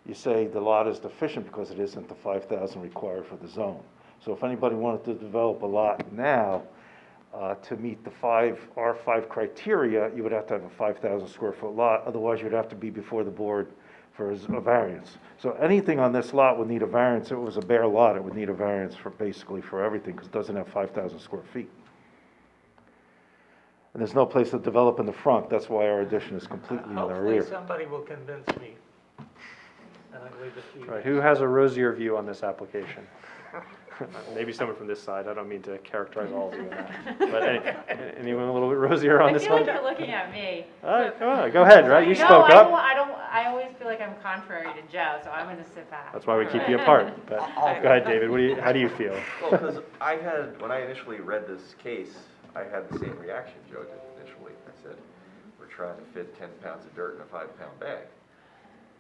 You say the lot is deficient because it isn't the 5,000 required for the zone. So if anybody wanted to develop a lot now, to meet the R5 criteria, you would have to have a 5,000 square foot lot, otherwise you'd have to be before the board for a variance. So anything on this lot would need a variance. If it was a bare lot, it would need a variance for basically for everything, because it doesn't have 5,000 square feet. And there's no place to develop in the front, that's why our addition is completely in the Hopefully rear. somebody will convince me. And I leave it to you. All right, who has a rosier view on this application? Maybe someone from this side. I don't mean to characterize all of you in that. But anyone a little bit rosier on this I feel one? like you're looking at me. All right, come on, go ahead, right? You No, spoke up. I always feel like I'm contrary to Joe, so I'm going to sit back. That's why we keep you apart. But go ahead, David. How do you feel? Well, because when I initially read this case, I had the same reaction Joe did initially. I said, we're trying to fit 10 pounds of dirt in a 5-pound bag.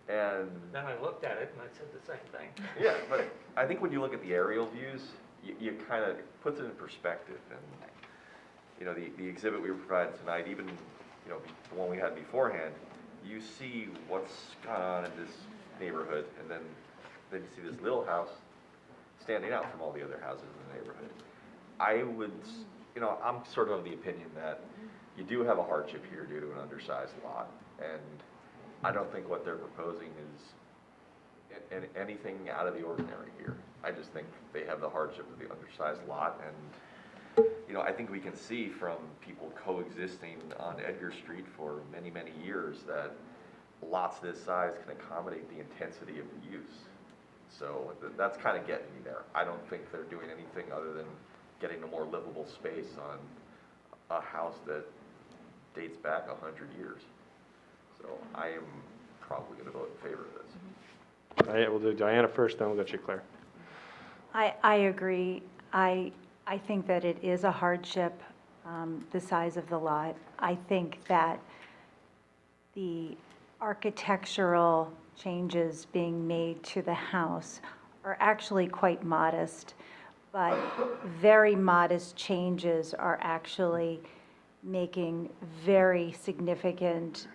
And Then I looked at it and I said the same thing. yeah, but I think when you look at the aerial views, you kind of puts it in perspective. And you know, the exhibit we were provided tonight, even the one we had beforehand, you see what's gone on in this neighborhood, and then you see this little house standing out from all the other houses in the neighborhood. I would, I'm sort of the opinion that you do have a hardship here due to an undersized lot, and I don't think what they're proposing is anything out of the ordinary here. I just think they have the hardship of the undersized lot, and I think we can see from people coexisting on Edgar Street for many, many years that lots this size can accommodate the intensity of the use. So that's kind of getting me there. I don't think they're doing anything other than getting a more livable space on a house that dates back 100 years. So I am probably going to vote in favor of this. All right, we'll do Diana first, then we'll go to you, Claire. I agree. I think that it is a hardship. the size of the lot. I think that the architectural changes being made to the house are actually quite modest, but very modest changes are actually making very significant,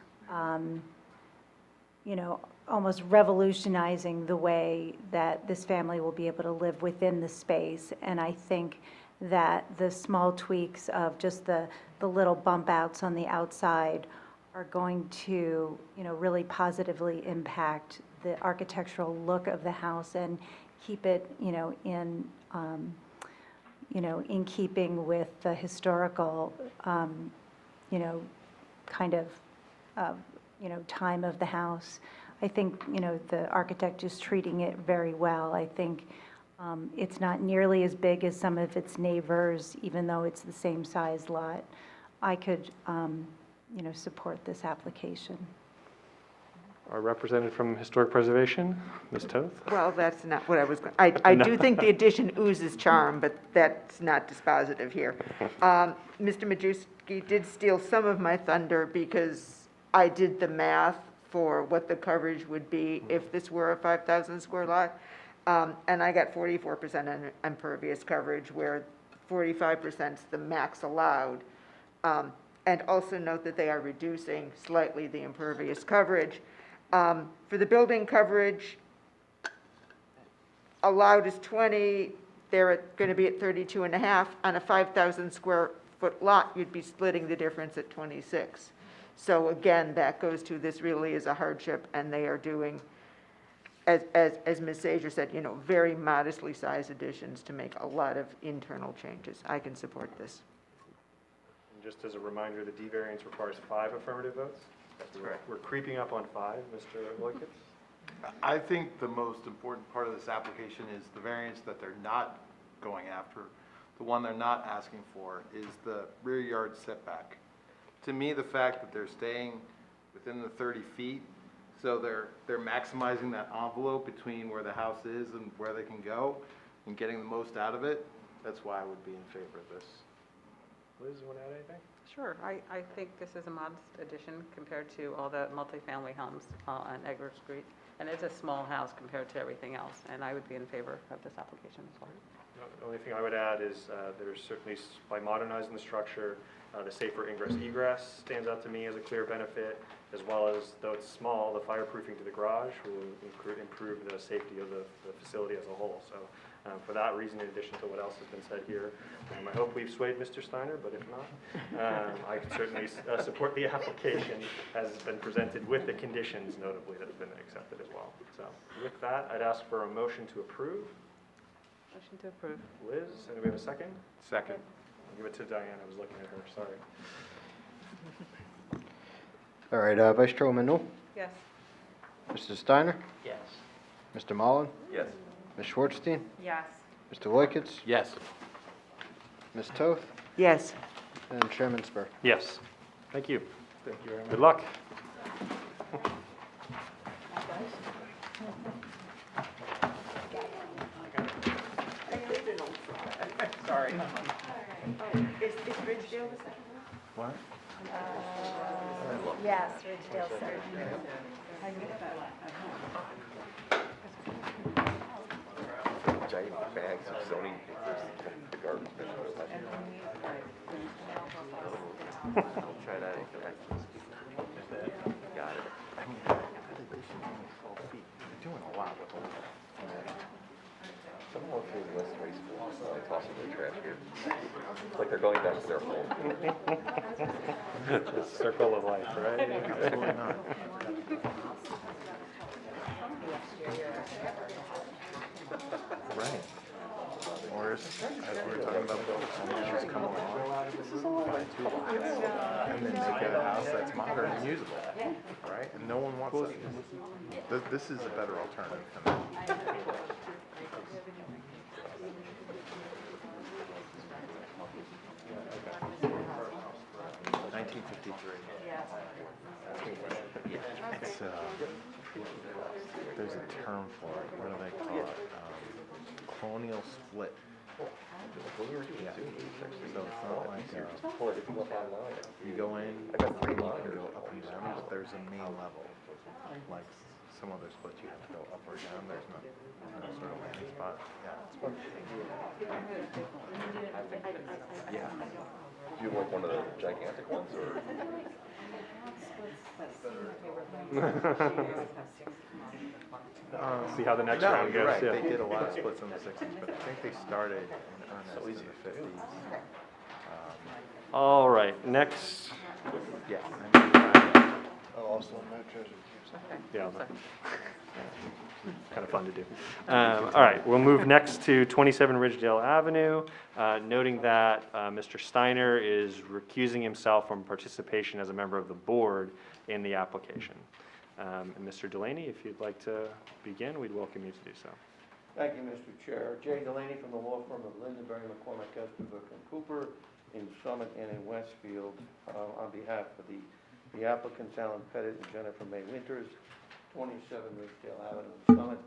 almost revolutionizing the way that this family will be able to live within the space. And I think that the small tweaks of just the little bump outs on the outside are going to, really positively impact the architectural look of the house and keep it, in keeping with the historical, kind of, time of the house. I think, the architect is treating it very well. I think it's not nearly as big as some of its neighbors, even though it's the same size lot. I could, support this application. Our representative from Historic Preservation, Ms. Toth? Well, that's not what I was going, I do think the addition oozes charm, but that's not dispositive here. Mr. Majewski did steal some of my thunder because I did the math for what the coverage would be if this were a 5,000 square lot. And I got 44% impervious coverage, where 45% is the max allowed. And also note that they are reducing slightly the impervious coverage. For the building coverage, allowed is 20, they're going to be at 32.5. On a 5,000 square foot lot, you'd be splitting the difference at 26. So again, that goes to, this really is a hardship, and they are doing, as Ms. Sager said, very modestly sized additions to make a lot of internal changes. I can support this. And just as a reminder, the D variance requires 5 affirmative votes. That's correct. We're creeping up on 5, Mr. Loikitz. I think the most important part of this application is the variance that they're not going after. The one they're not asking for is the rear yard setback. To me, the fact that they're staying within the 30 feet, so they're maximizing that envelope between where the house is and where they can go and getting the most out of it, that's why I would be in favor of this. Liz, you want to add anything? Sure, I think this is a modest addition compared to all the multifamily homes on Edgar Street. And it's a small house compared to everything else, and I would be in favor of this application as well. The only thing I would add is there's certainly, by modernizing the structure, the safer ingress egress stands out to me as a clear benefit, as well as, though it's small, the fireproofing to the garage will improve the safety of the facility as a whole. So for that reason, in addition to what else has been said here, I hope we've swayed Mr. Steiner, but if not, I can certainly support the application as it's been presented with the conditions notably that have been accepted as well. So with that, I'd ask for a motion to approve. Motion to approve. Liz, and do we have a second? Second. I'll give it to Diane, I was looking at her, sorry. All right, Vice Chairwoman Newell, Yes. Mr. Steiner, Yes. Mr. Mullen, Yes. Ms. Schwartzstein, Yes. Mr. Loikitz, Yes. Ms. Toth, Yes. and Chairman Spur. Yes, thank you. Thank you very much. Good luck. Sorry. Is Ridgedale the second one? What? Yes, Ridgedale, sir. Giant bags of zoning papers, the garbage bin. I'll try that. Got it. I mean, that addition is only 12 feet. They're doing a lot with all that. Someone walked through the West High School, so they tossing their trash here. It's like they're going back to their home. The circle of life, right? Absolutely not. Right. Or as we were talking about before, someone just come along, buy 2 lots, and then make it a house that's modern and usable, right? And no one wants that. This is a better alternative than that. It's, there's a term for it, what do they call it? Colonial split. When we were doing Zoom, it was actually So it's not like, or if you look online. you go in, I got 3 you can monitors. go up and down, but there's a main level. Like some other splits, you have to go up or down, there's no sort of landing spot. Yeah, it's fun. Yeah. Do you like one of the gigantic ones, or? See how the next No, round you're goes, right, yeah. they did a lot of splits in the 60s, but I think they started in earnest in the 50s. All right, next, Yeah. Oh, also no treasure yeah, kind of fun to do. All right, we'll move next to 27 Ridgedale Avenue, noting that Mr. Steiner is recusing himself from participation as a member of the board in the application. And Mr. Delaney, if you'd like to begin, we'd welcome you to do so. Thank you, Mr. Chair. Jay Delaney from the law firm of Lindenberry, McCormick, Estabrook, and Cooper in Summit and in Westfield, on behalf of the applicants, Alan Pettit and Jennifer May Winters, 27 Ridgedale Avenue in Summit.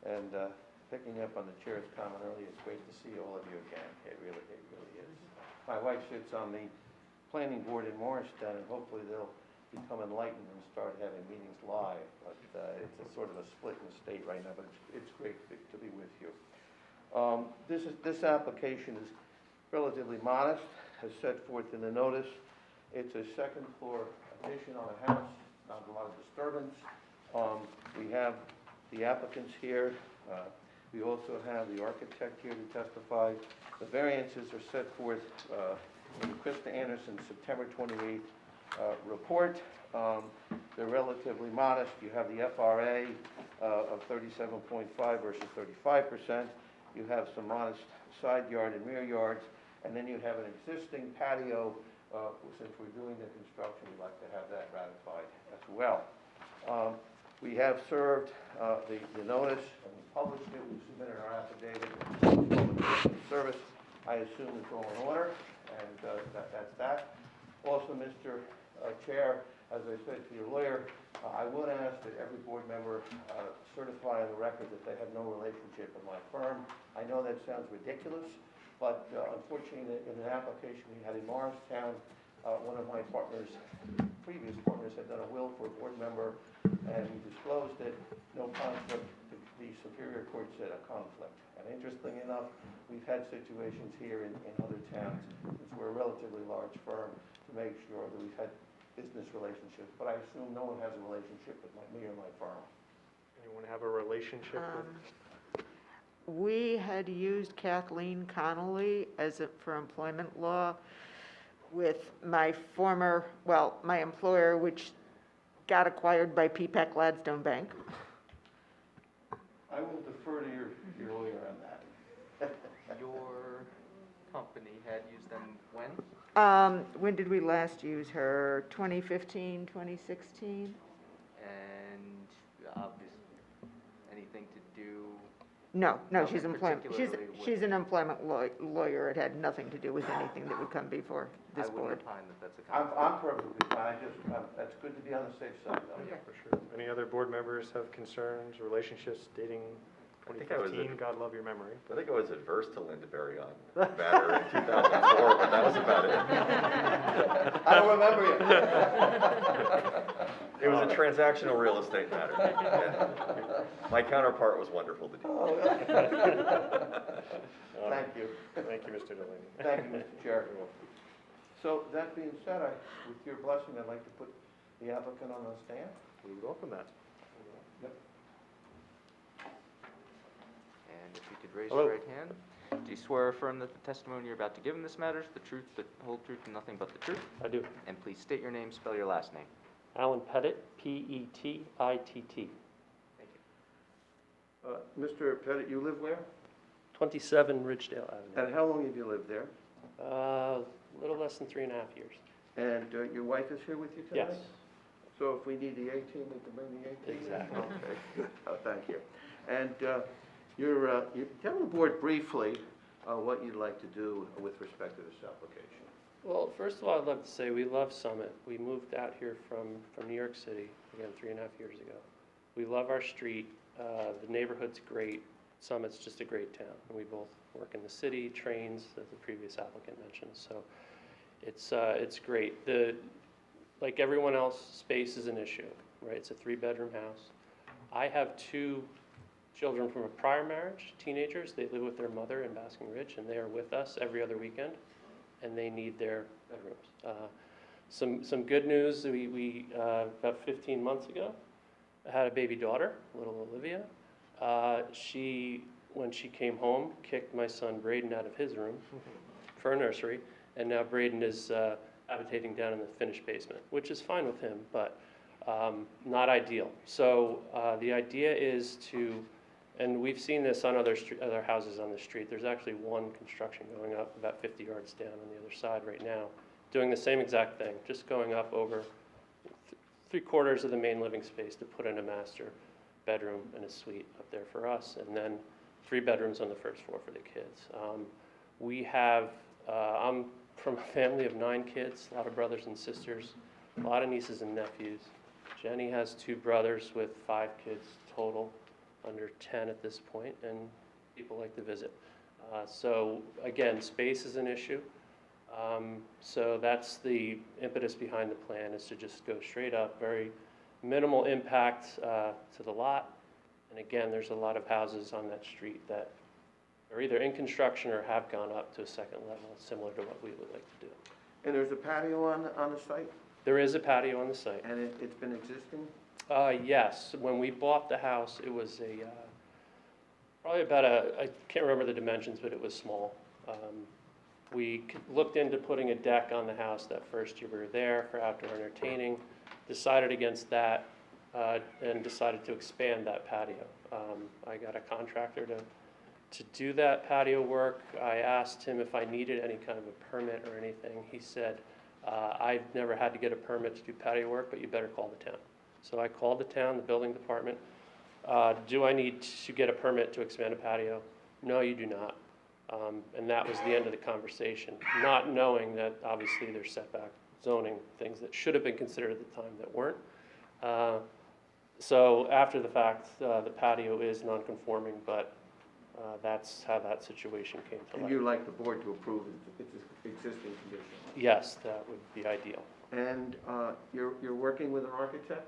And picking up on the chair's comment earlier, it's great to see all of you again. It really is. My wife sits on the planning board in Morristown, and hopefully they'll become enlightened and start having meetings live. But it's a sort of a split in the state right now, but it's great to be with you. This application is relatively modest, as set forth in the notice. It's a second floor addition on a house, not a lot of disturbance. We have the applicants here. We also have the architect here to testify. The variances are set forth in Krista Anderson's September 28th report. They're relatively modest. You have the FRA of 37.5 versus 35%. You have some modest side yard and rear yards, and then you have an existing patio. Since we're doing the construction, we'd like to have that ratified as well. We have served the notice, and we published it. We submitted our affidavit of service. I assume it's all in order, and that's that. Also, Mr. Chair, as I said to your lawyer, I would ask that every board member certify on the record that they have no relationship with my firm. I know that sounds ridiculous, but unfortunately, in an application we had in Morristown, one of my partners, previous partners, had done a will for a board member, and we disclosed it, no conflict. The Superior Court said a conflict. And interestingly enough, we've had situations here in other towns, since we're a relatively large firm, to make sure that we've had business relationships, but I assume no one has a relationship with me or my firm. Anyone have a relationship with? We had used Kathleen Connolly for employment law with my my employer, which got acquired by PPAC Gladstone Bank. I will defer to your lawyer on that. Your company had used them when? When did we last use her? 2015, 2016? And obviously, anything to do? No, Nothing she's particularly she's an employment lawyer. It had nothing to do with anything that would come before this I board. wouldn't opine that that's a conflict. I'm perfectly fine. That's good to be on the safe side, though. Yeah, for sure. Any other board members have concerns, relationships dating I think I was 2015? God love your memory. I think I was adverse to Lindenberry on matter in 2004, but that was about it. I don't remember you. It was a transactional real estate matter. Yeah. My counterpart was wonderful to deal with. Thank you. Thank you, Mr. Delaney. Thank you, Mr. Chair. So that being said, with your blessing, I'd like to put the applicant on the stand. We would welcome that. Yep. And if you could raise Hello. your right hand. Do you swear or affirm that the testimony you're about to give in this matter is the truth, the whole truth, and nothing but the truth? I do. And please state your name, spell your last name. Alan Pettit, P-E-T-I-T-T. Thank you. Mr. Pettit, you live where? 27 Ridgedale And Avenue. how long have you lived there? A little less than 3.5 years. And your wife is here with you tonight? Yes. So if we need the 18, we can bring the 18? Exactly. Okay. Oh, thank you. And you tell the board briefly what you'd like to do with respect to this application. Well, first of all, I'd love to say we love Summit. We moved out here from New York City, again, 3.5 years ago. We love our street. The neighborhood's great. Summit's just a great town, and we both work in the city, trains, as the previous applicant mentioned. So it's great. Like everyone else, space is an issue, right? It's a 3-bedroom house. I have 2 children from a prior marriage, teenagers. They live with their mother in Basking Ridge, and they are with us every other weekend, and they need their bedrooms. Some good news, we about 15 months ago, had a baby daughter, little Olivia. When she came home, kicked my son Braden out of his room for a nursery, and now Braden is habitating down in the finished basement, which is fine with him, but not ideal. So the idea is to, and we've seen this on other houses on the street. There's actually one construction going up about 50 yards down on the other side right now, doing the same exact thing, just going up over 3/4 of the main living space to put in a master bedroom and a suite up there for us, and then 3 bedrooms on the first floor for the kids. I'm from a family of 9 kids, a lot of brothers and sisters, a lot of nieces and nephews. Jenny has 2 brothers with 5 kids total, under 10 at this point, and people like to visit. So again, space is an issue. So that's the impetus behind the plan, is to just go straight up, very minimal impact to the lot. And again, there's a lot of houses on that street that are either in construction or have gone up to a 2nd level, similar to what we would like to do. And there's a patio on the site, There is a patio on the site. and it's been existing? Yes, when we bought the house, it was probably about I can't remember the dimensions, but it was small. We looked into putting a deck on the house that first year we were there for outdoor entertaining, decided against that, and decided to expand that patio. I got a contractor to do that patio work. I asked him if I needed any kind of a permit or anything. He said, I've never had to get a permit to do patio work, but you better call the town. So I called the town, the building department. Do I need to get a permit to expand a patio? No, you do not. And that was the end of the conversation, not knowing that obviously there's setback zoning, things that should have been considered at the time that weren't. So after the fact, the patio is non-conforming, but that's how that situation came to And light. you'd like the board to approve its existing condition? Yes, that would be ideal. And you're working with an architect?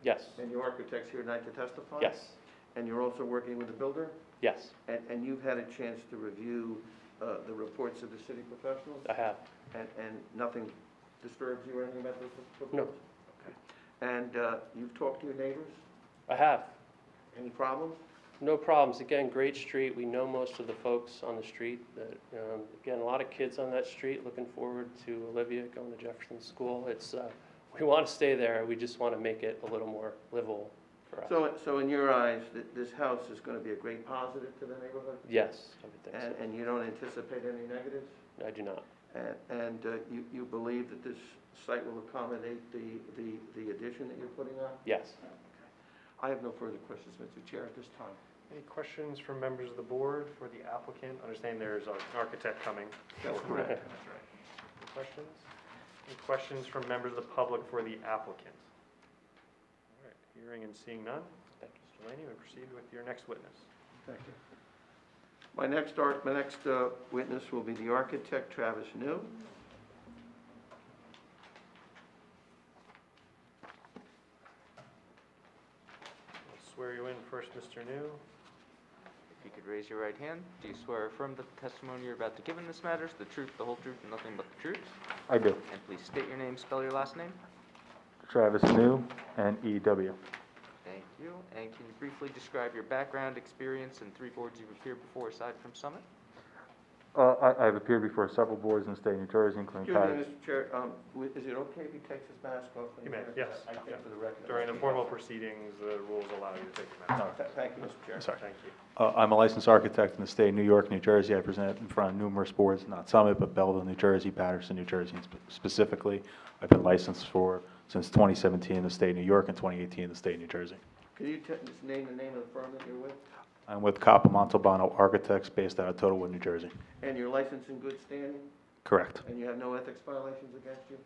Yes, And your architect's here tonight to testify? yes, And you're also working with the builder? yes, And you've had a chance to review the reports of the city professionals? I have. And nothing disturbs you or anything about those reports? No. Okay. And you've talked to your neighbors? I have. Any problems? No problems. Again, great street. We know most of the folks on the street. Again, a lot of kids on that street. Looking forward to Olivia going to Jefferson School. We want to stay there. We just want to make it a little more livable for us. So in your eyes, this house is going to be a great positive to the neighborhood? Yes, I would think so. And you don't anticipate any negatives? I do not. And you believe that this site will accommodate the addition that you're putting on? Yes. I have no further questions, Mr. Chair, at this time. Any questions from members of the board for the applicant? Understand there's an architect coming. That's correct. That's right. Any questions? Any questions from members of the public for the applicant? All right, hearing and seeing none. Thank you, Mr. Laney. We proceed with your next witness. Thank you. My next witness will be the architect, Travis New. I'll swear you in first, Mr. New. If you could raise your right hand, do you swear or affirm that the testimony you're about to give in this matter is the truth, the whole truth, and nothing but the truth? I do. And please state your name, spell your last name. Travis New, N-E-W. Thank you. And can you briefly describe your background, experience, and 3 boards you've appeared before aside from Summit? I've appeared before several boards in the state of New Jersey, including Excuse me, Paris. Mr. Chair, is it okay if he takes his mask off? You may, yes. I think for the record. During the formal proceedings, the rules allow you to take your mask off. Thank you, Mr. Chair. Sorry. Thank you. I'm a licensed architect in the state of New York, New Jersey. I present in front of numerous boards, not Summit, but Belleville, New Jersey, Patterson, New Jersey specifically. I've been licensed since 2017 in the state of New York and 2018 in the state of New Jersey. Can you just name the name of the firm that you're with? I'm with Coppa Montalbano Architects based out of Totalwood, New Jersey. And your license in good standing? Correct. And you have no ethics violations against you?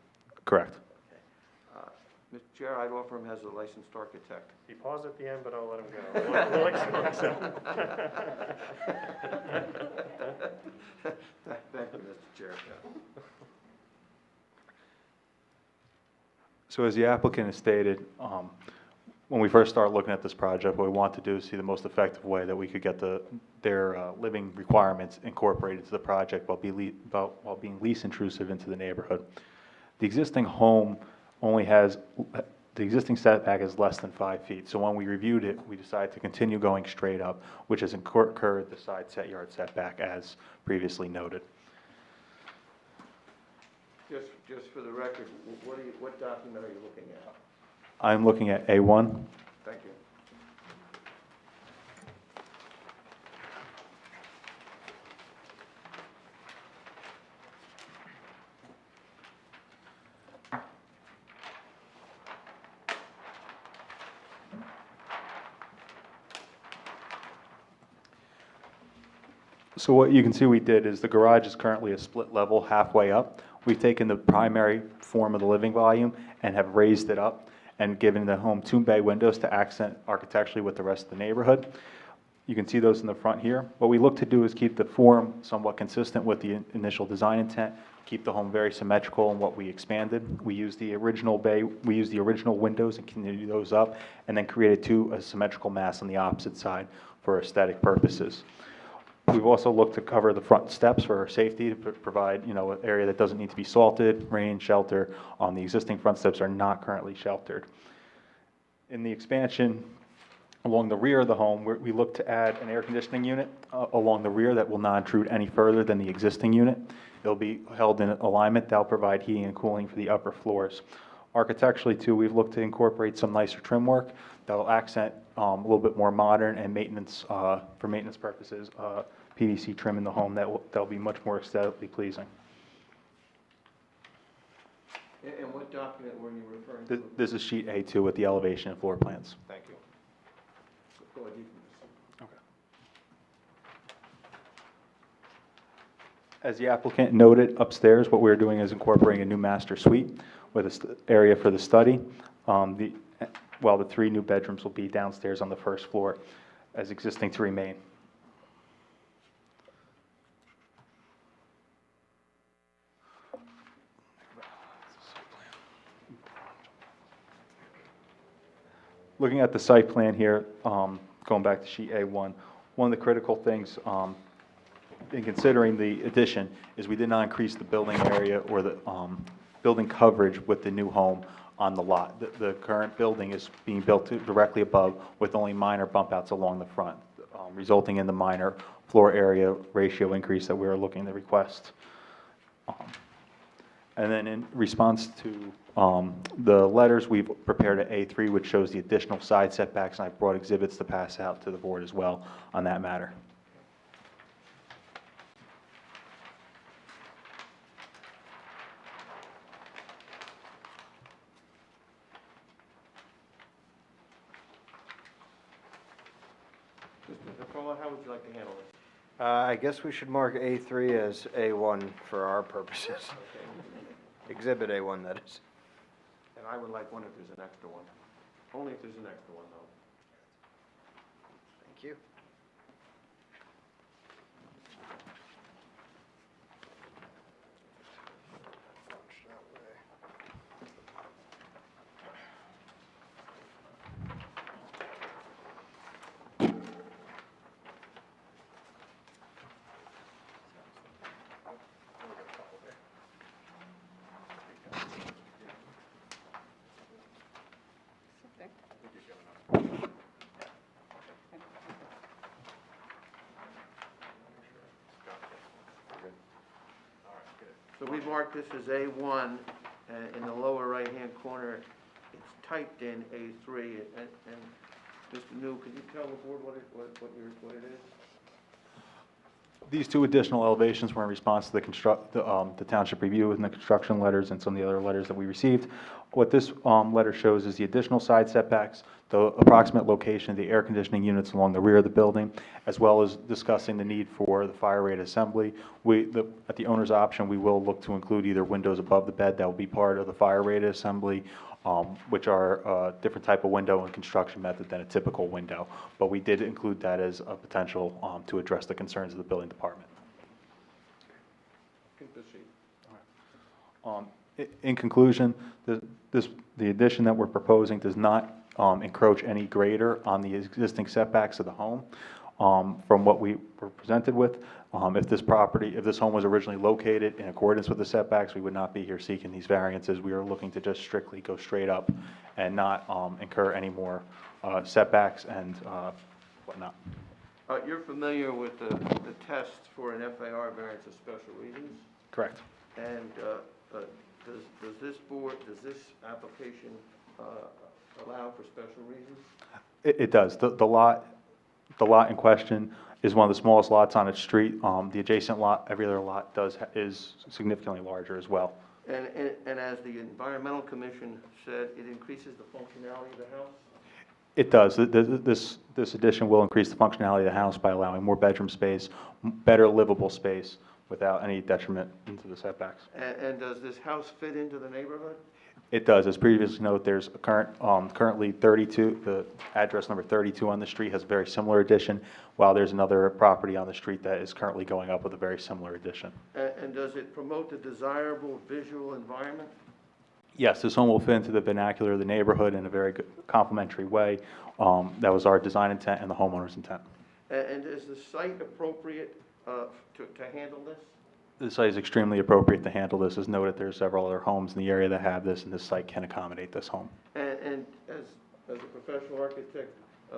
Correct. Mr. Chair, I'd offer him as a licensed architect. He paused at the end, but I'll let him go. We'll accept. Thank you, Mr. Chair. So as the applicant has stated, when we first started looking at this project, what we want to do is see the most effective way that we could get their living requirements incorporated into the project while being least intrusive into the neighborhood. The existing home only has, the existing setback is less than 5 feet. So when we reviewed it, we decided to continue going straight up, which has incurred the side set yard setback as previously noted. Just for the record, what document are you looking at? I'm looking at A1. Thank you. So what you can see we did is the garage is currently a split level halfway up. We've taken the primary form of the living volume and have raised it up and given the home 2 bay windows to accent architecturally with the rest of the neighborhood. You can see those in the front here. What we look to do is keep the form somewhat consistent with the initial design intent, keep the home very symmetrical in what we expanded. We use the original windows and continue those up, and then created a symmetrical mass on the opposite side for aesthetic purposes. We've also looked to cover the front steps for safety to provide, an area that doesn't need to be salted, rain, shelter. The existing front steps are not currently sheltered. In the expansion along the rear of the home, we look to add an air conditioning unit along the rear that will not intrude any further than the existing unit. It'll be held in alignment. That'll provide heating and cooling for the upper floors. Architecturally, too, we've looked to incorporate some nicer trim work that will accent a little bit more modern and for maintenance purposes, PVC trim in the home that'll be much more aesthetically pleasing. And what document were you referring to? This is sheet A2 with the elevation and floor plans. Thank you. Go ahead, you can Okay. As the applicant noted, upstairs, what we're doing is incorporating a new master suite with an area for the study. While the 3 new bedrooms will be downstairs on the first floor as existing to remain. Looking at the site plan here, going back to sheet A1, one of the critical things in considering the addition is we did not increase the building area or the building coverage with the new home on the lot. The current building is being built directly above with only minor bump outs along the front, resulting in the minor floor area ratio increase that we are looking to request. And then in response to the letters, we've prepared an A3 which shows the additional side setbacks, and I've brought exhibits to pass out to the board as well on that matter. Mr. Nicola, how would you like to handle this? I guess we should mark A3 as A1 for our purposes. Exhibit A1, that is. And I would like one if there's an extra one. Only if there's an extra one, though. Thank you. So we marked this as A1, and in the lower right-hand corner, it's typed in A3, and Mr. New, can you tell the board what it is? These two additional elevations were in response to the township review and the construction letters and some of the other letters that we received. What this letter shows is the additional side setbacks, the approximate location of the air conditioning units along the rear of the building, as well as discussing the need for the fire rate assembly. At the owner's option, we will look to include either windows above the bed that will be part of the fire rate assembly, which are a different type of window and construction method than a typical window. But we did include that as a potential to address the concerns of the building department. In conclusion, the addition that we're proposing does not encroach any greater on the existing setbacks of the home from what we were presented with. If this home was originally located in accordance with the setbacks, we would not be here seeking these variances. We are looking to just strictly go straight up and not incur any more setbacks and whatnot. You're familiar with the test for an FAR variance of special reasons? Correct. And does this application allow for special reasons? It does. The lot in question is one of the smallest lots on its street. The adjacent lot, every other lot is significantly larger as well. And as the Environmental Commission said, it increases the functionality of the house? It does. This addition will increase the functionality of the house by allowing more bedroom space, better livable space without any detriment into the setbacks. And does this house fit into the neighborhood? It does. As previously noted, there's currently 32, the address number 32 on the street has a very similar addition, while there's another property on the street that is currently going up with a very similar addition. And does it promote the desirable visual environment? Yes, this home will fit into the vernacular of the neighborhood in a very good complementary way. That was our design intent and the homeowner's intent. And is the site appropriate to handle this? The site is extremely appropriate to handle this. As noted, there are several other homes in the area that have this, and this site can accommodate this home. And as a professional architect,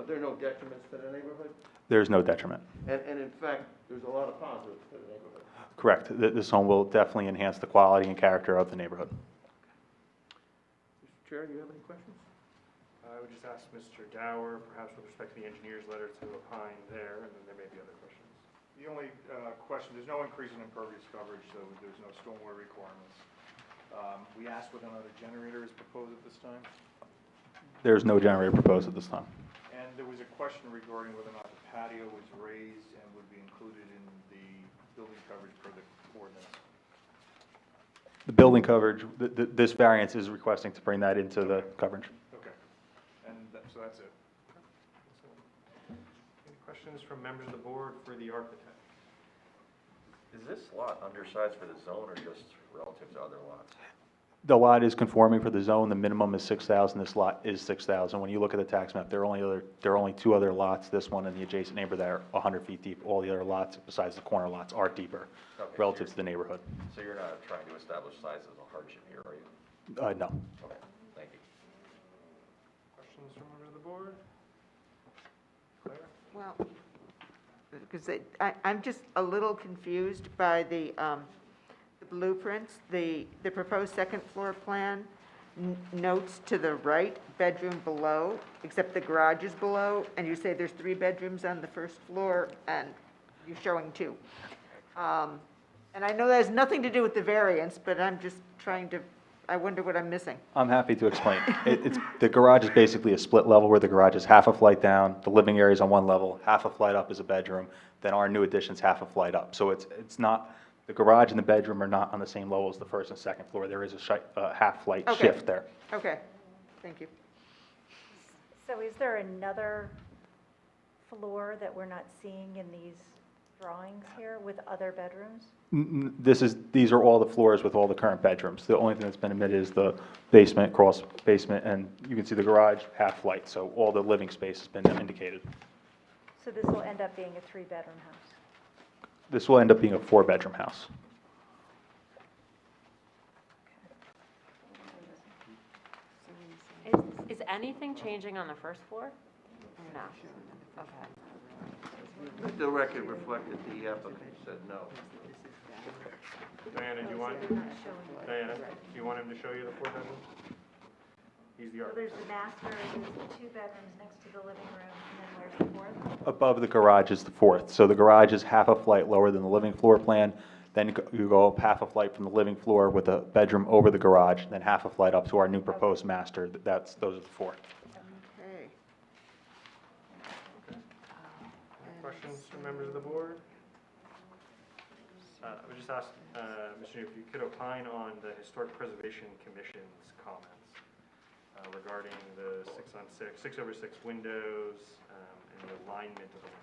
there are no detriments to the neighborhood? There's no detriment. And in fact, there's a lot of positives to the neighborhood. Correct. This home will definitely enhance the quality and character of the neighborhood. Mr. Chair, do you have any questions? I would just ask Mr. Dower, perhaps with respect to the engineer's letter, to opine there, and then there may be other questions. The only question, there's no increase in impervious coverage, so there's no stormwater requirements. We asked whether another generator is proposed at this time. There's no generator proposed at this time. And there was a question regarding whether or not the patio was raised and would be included in the building coverage per the ordinance. The building coverage, this variance is requesting to bring that into the coverage. Okay. And so that's it. Any questions from members of the board for the architect? Is this lot undersized for the zone or just relative to other lots? The lot is conforming for the zone. The minimum is 6,000. This lot is 6,000. When you look at the tax map, there are only two other lots, this one and the adjacent neighbor, that are 100 feet deep. All the other lots, besides the corner lots, are deeper relative to the neighborhood. So you're not trying to establish size as a hardship here, are you? No. Okay, thank you. Questions from members of the board? Claire? Well, because I'm just a little confused by the blueprints. The proposed second floor plan notes to the right, bedroom below, except the garage is below, and you say there's 3 bedrooms on the first floor, and you're showing 2. And I know that has nothing to do with the variance, but I'm just trying to, I wonder what I'm missing. I'm happy to explain. The garage is basically a split level where the garage is half a flight down, the living area is on one level, half a flight up is a bedroom, then our new addition's half a flight up. So it's not, the garage and the bedroom are not on the same level as the first and second floor. There is a half flight shift there. Okay, thank you. So is there another floor that we're not seeing in these drawings here with other bedrooms? These are all the floors with all the current bedrooms. The only thing that's been omitted is the basement, cross basement, and you can see the garage half flight, so all the living space has been indicated. So this will end up being a 3-bedroom house? This will end up being a 4-bedroom house. Is anything changing on the first floor? No. Okay. Let the record reflect that the applicant said no. Diana, do you want him to show you the 4 bedrooms? He's the So architect. there's the master, there's 2 bedrooms next to the living room, and then where's the 4th? Above the garage is the 4th. So the garage is half a flight lower than the living floor plan. Then you go up half a flight from the living floor with a bedroom over the garage, then half a flight up to our new proposed master. Those are the 4. Okay. Questions from members of the board? I would just ask, Mr. New, if you could opine on the Historic Preservation Commission's comments regarding the 6/6 windows and the alignment of the windows.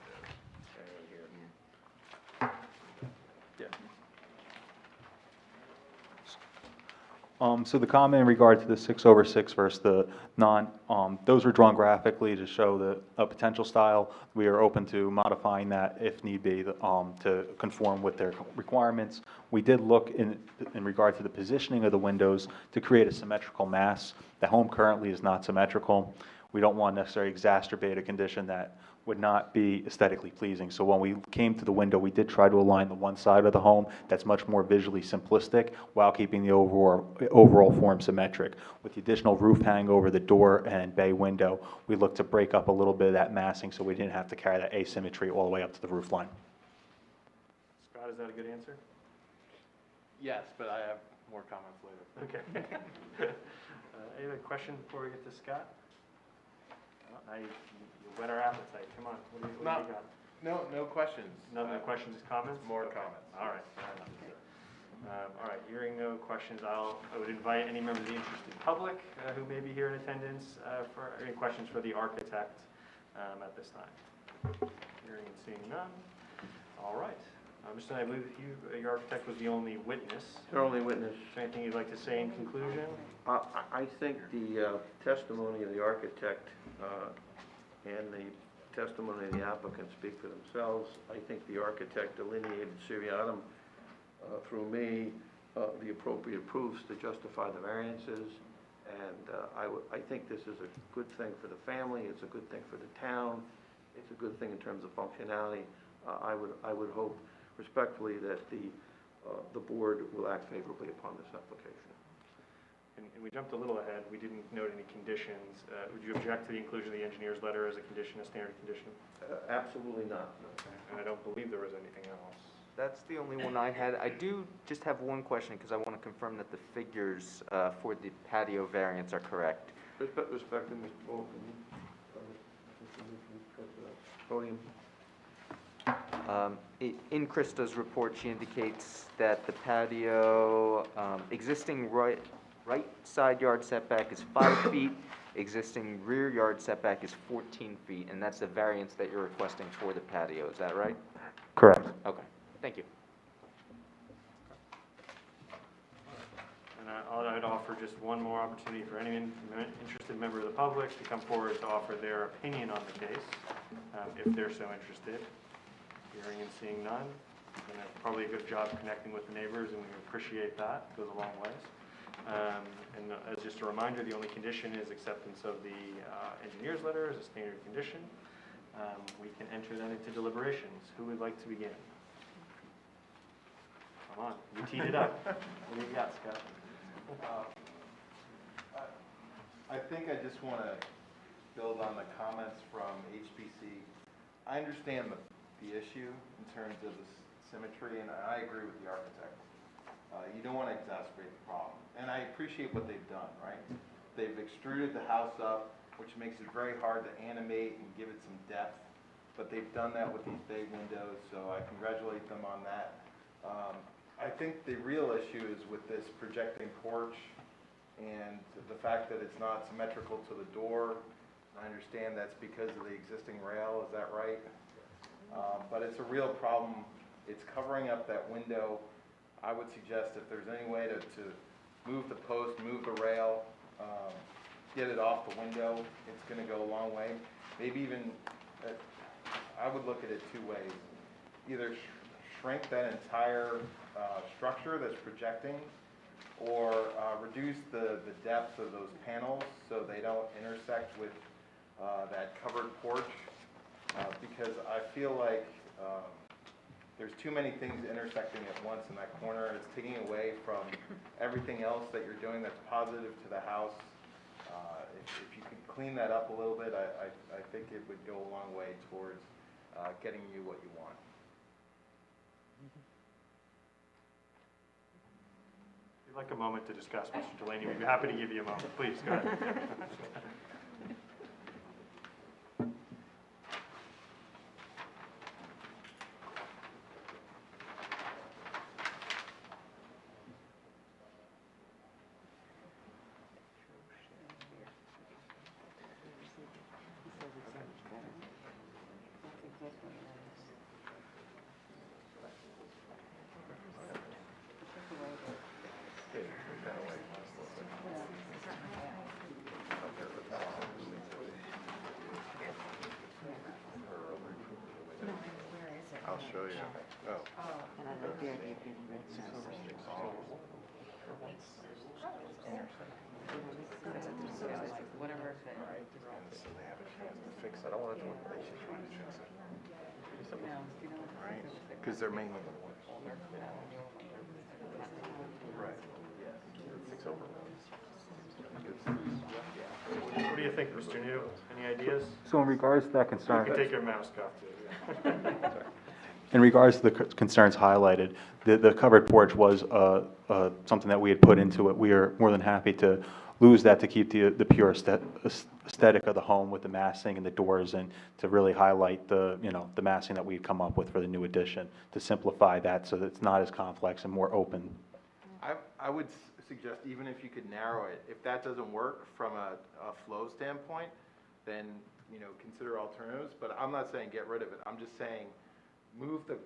So the comment in regard to the 6/6 versus the those were drawn graphically to show a potential style. We are open to modifying that if need be, to conform with their requirements. We did look in regard to the positioning of the windows to create a symmetrical mass. The home currently is not symmetrical. We don't want to necessarily exacerbate a condition that would not be aesthetically pleasing. So when we came to the window, we did try to align the one side of the home that's much more visually simplistic while keeping the overall form symmetric. With the additional roof hang over the door and bay window, we looked to break up a little bit of that massing so we didn't have to carry that asymmetry all the way up to the roof line. Scott, is that a good answer? Yes, but I have more comments later. Okay. Any other questions before we get to Scott? You whet our appetite. Come on. What do you got? No questions. None of the questions, comments? More Okay. comments. All right. Fair enough. All right. Hearing no questions, I would invite any member of the interested public who may be here in attendance for any questions for the architect at this time. Hearing and seeing none. All right. Mr. Knight, I believe your architect was the only witness. Your only witness. Is there anything you'd like to say in conclusion? I think the testimony of the architect and the testimony of the applicant speak for themselves. I think the architect delineated seriatim through me the appropriate proofs to justify the variances, and I think this is a good thing for the family, it's a good thing for the town, it's a good thing in terms of functionality. I would hope respectfully that the board will act favorably upon this application. And we jumped a little ahead. We didn't note any conditions. Would you object to the inclusion of the engineer's letter as a condition, a standard condition? Absolutely not. And I don't believe there was anything else. That's the only one I had. I do just have one question because I want to confirm that the figures for the patio variance are correct. Respecting Mr. Paul, can you come to the podium? In Krista's report, she indicates that the patio, existing right side yard setback is 5 feet, existing rear yard setback is 14 feet, and that's the variance that you're requesting for the patio, is that right? Correct. Okay, thank you. And I'd offer just one more opportunity for any interested member of the public to come forward to offer their opinion on the case, if they're so interested. Hearing and seeing none, and probably a good job connecting with the neighbors, and we appreciate that. It goes a long ways. And as just a reminder, the only condition is acceptance of the engineer's letter as a standard condition. We can enter that into deliberations. Who would like to begin? Come on, you teed it up. What do you got, Scott? I think I just want to build on the comments from HPC. I understand the issue in terms of the symmetry, and I agree with the architect. You don't want to exacerbate the problem. And I appreciate what they've done, right? They've extruded the house up, which makes it very hard to animate and give it some depth. But they've done that with these bay windows, so I congratulate them on that. I think the real issue is with this projecting porch and the fact that it's not symmetrical to the door. I understand that's because of the existing rail, is that right? But it's a real problem. It's covering up that window. I would suggest if there's any way to move the post, move the rail, get it off the window, it's going to go a long way. Maybe even, I would look at it 2 ways. Either shrink that entire structure that's projecting, or reduce the depth of those panels so they don't intersect with that covered porch. Because I feel like there's too many things intersecting at once in that corner, and it's taking away from everything else that you're doing that's positive to the house. clean that up a little bit, I think it would go a long way towards getting you what you want. If you'd like a moment to discuss, Mr. Delaney, we'd be happy to give you a moment. Please, go ahead. I'll show you. Oh. And I like the idea of getting rid of that. Whatever. So they haven't chance to fix it. I don't want to do it, they should try to fix it. Right, because they're mainly the ones. Right, yeah. Fix over. What do you think, Mr. New? Any ideas? So in regards to that You concern. can take your mouse off too. Yeah. In regards to the concerns highlighted, the covered porch was something that we had put into it. We are more than happy to lose that to keep the pure aesthetic of the home with the massing and the doors, and to really highlight the massing that we'd come up with for the new addition, to simplify that so that it's not as complex and more open. I would suggest, even if you could narrow it, if that doesn't work from a flow standpoint, then, consider alternatives. But I'm not saying get rid of it. I'm just saying move the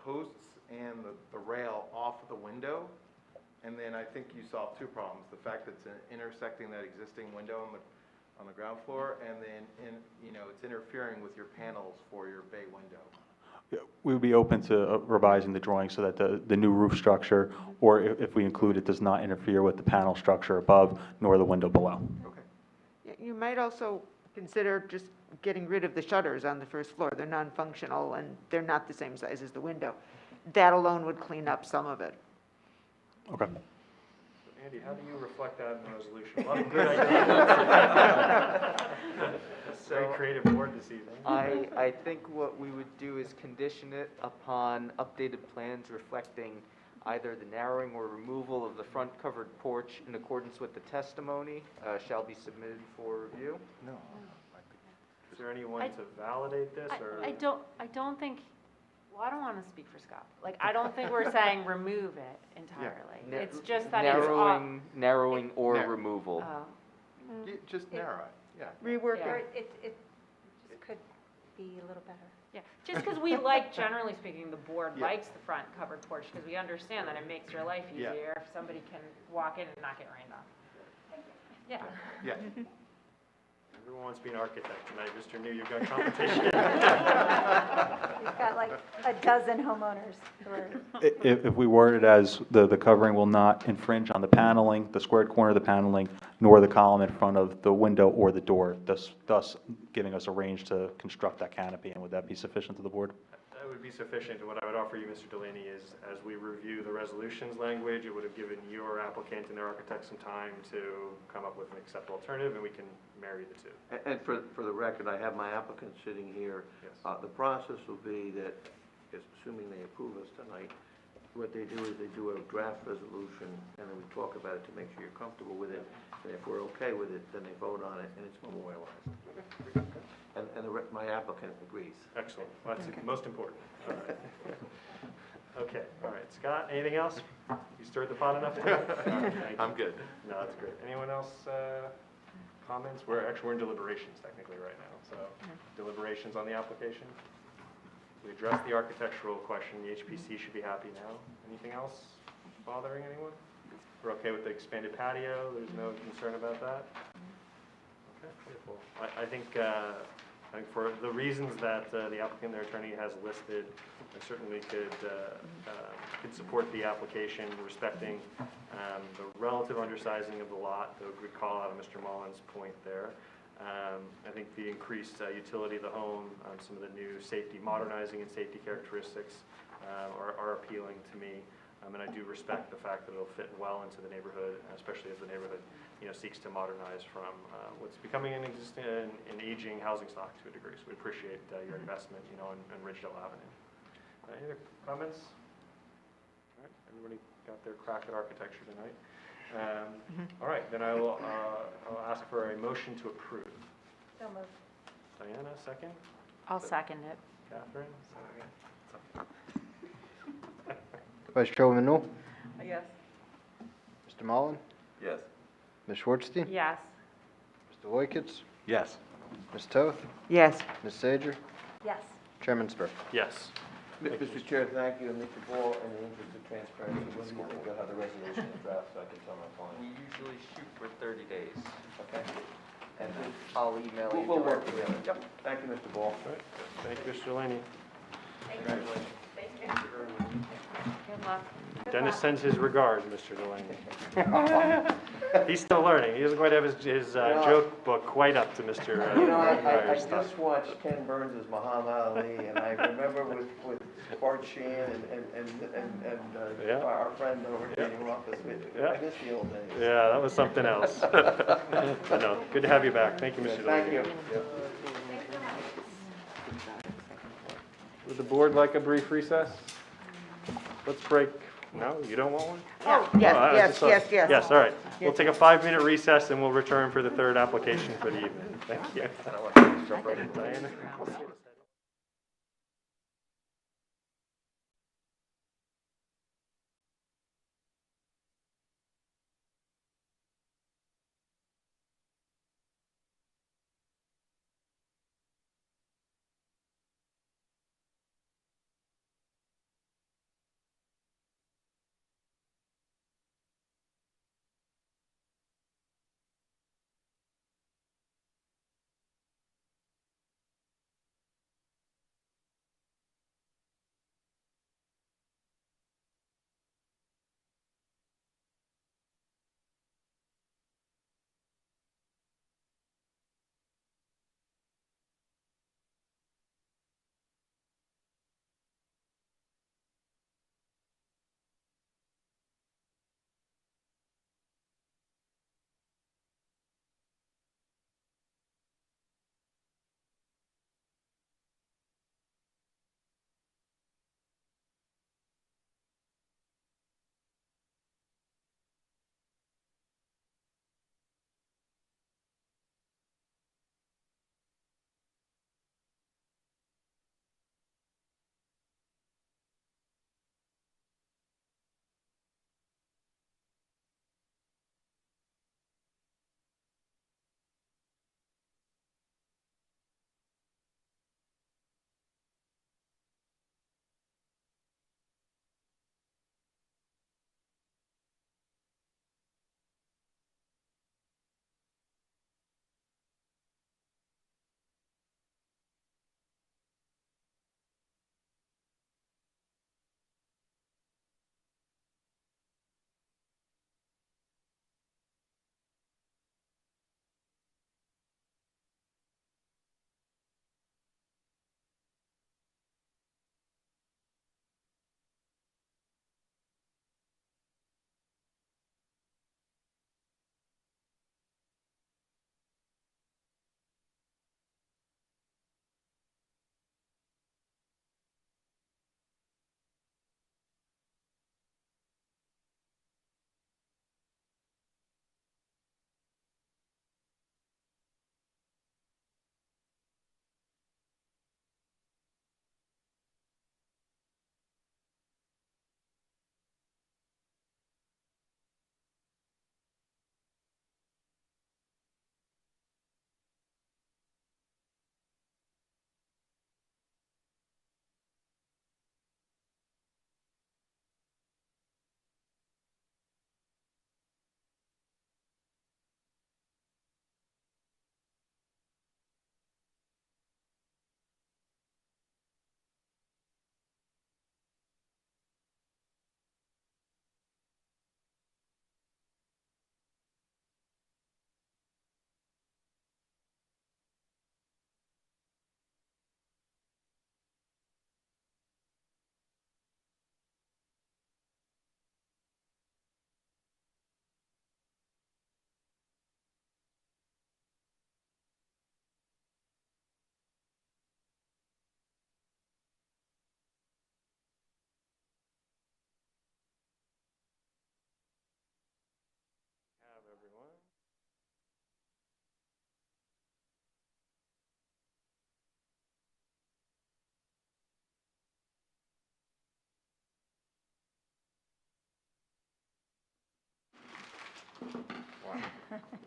posts and the rail off of the window, and then I think you solve two problems. The fact that it's intersecting that existing window on the ground floor, and then, it's interfering with your panels for your bay window. Yeah, we would be open to revising the drawing so that the new roof structure, or if we include it, does not interfere with the panel structure above nor the window below. Okay. You might also consider just getting rid of the shutters on the first floor. They're non-functional and they're not the same size as the window. That alone would clean up some of it. Okay. Andy, how do you reflect that in the resolution? A lot of good ideas. Very creative board this evening. I think what we would do is condition it upon updated plans reflecting either the narrowing or removal of the front covered porch in accordance with the testimony shall be submitted for review. No. Is there anyone to validate this, or? I don't think, well, I don't want to speak for Scott. Like, I don't think we're saying remove it entirely. Na- It's just that it's off. Narrowing or removal. Just narrow it, yeah. Rework Yeah. it. It just could be a little better. Yeah, just because we like, generally speaking, the board Yeah. likes the front covered porch, because we understand that it makes your life Yeah. easier if somebody can walk in and not get rained on. Yeah. Yeah. Everyone wants to be an architect tonight. Mr. New, you've got competition. We've got like a dozen homeowners who are. If we word it as the covering will not infringe on the paneling, the squared corner of the paneling, nor the column in front of the window or the door, thus giving us a range to construct that canopy, and would that be sufficient to the board? That would be sufficient. What I would offer you, Mr. Delaney, is as we review the resolutions language, it would have given your applicant and their architect some time to come up with an acceptable alternative, and we can marry the two. And for the record, I have my applicant sitting here. Yes. The process will be that, assuming they approve us tonight, what they do is they do a draft resolution, and then we talk about it to make sure you're comfortable with it. And if we're okay with it, then they vote on it, and it's memorialized. And my applicant agrees. Excellent. Well, that's most important. All right. Okay, all right. Scott, anything else? You stirred the pot enough? I'm good. No, that's great. Anyone else, comments? We're in deliberations technically right now, so deliberations on the application. We addressed the architectural question. The HPC should be happy now. Anything else bothering anyone? We're okay with the expanded patio. There's no concern about that? Okay, beautiful. I think for the reasons that the applicant and their attorney has listed, I certainly could support the application respecting the relative undersizing of the lot. A good call out of Mr. Mullen's point there. I think the increased utility of the home, some of the new safety, modernizing and safety characteristics are appealing to me. And I do respect the fact that it'll fit well into the neighborhood, especially as the neighborhood, seeks to modernize from what's becoming an aging housing stock to a degree. So we appreciate your investment, in Ridgedale Avenue. Any other comments? All right, everybody got their crack at architecture tonight. All right, then I'll ask for a motion to approve. So moved. Diana, second. I'll second it. Catherine? Vice Chairwoman Newell? Yes. Mr. Mullen? Yes. Ms. Schwartzstein? Yes. Mr. Loikis? Yes. Ms. Toth? Yes. Ms. Sager? Yes. Chairman Spur? Yes. Mr. Chair, thank you, and Mr. Ball, in the interest of transparency, when do you think you'll have the resolution draft so I can tell my We client? usually shoot for 30 days, Okay? and then I'll email you. We'll work directly. together. Yep. Thank you, Mr. Ball. All right. Thank you, Mr. Delaney. Congratulations. Good luck. Dennis sends his regards, Mr. Delaney. He's still learning. He doesn't quite have his joke book quite up to Mr. I Ryer's stuff. just watched Ken Burns' Muhammad Ali, and I remember with Bart Sheehan and Yeah. our friend over at Yeah. Meeting Office. Yeah. I miss the old days. Yeah, that was something else. But no, good to have you back. Thank you, Mr. Delaney. Thank you. Would the board like a brief recess? Let's break. No, you don't want one? Oh, Oh, yes, I yes, just saw- yes, yes. Yes, all right. We'll Yes. take a 5-minute recess and we'll return for the third application for the evening. Thank you. Diana?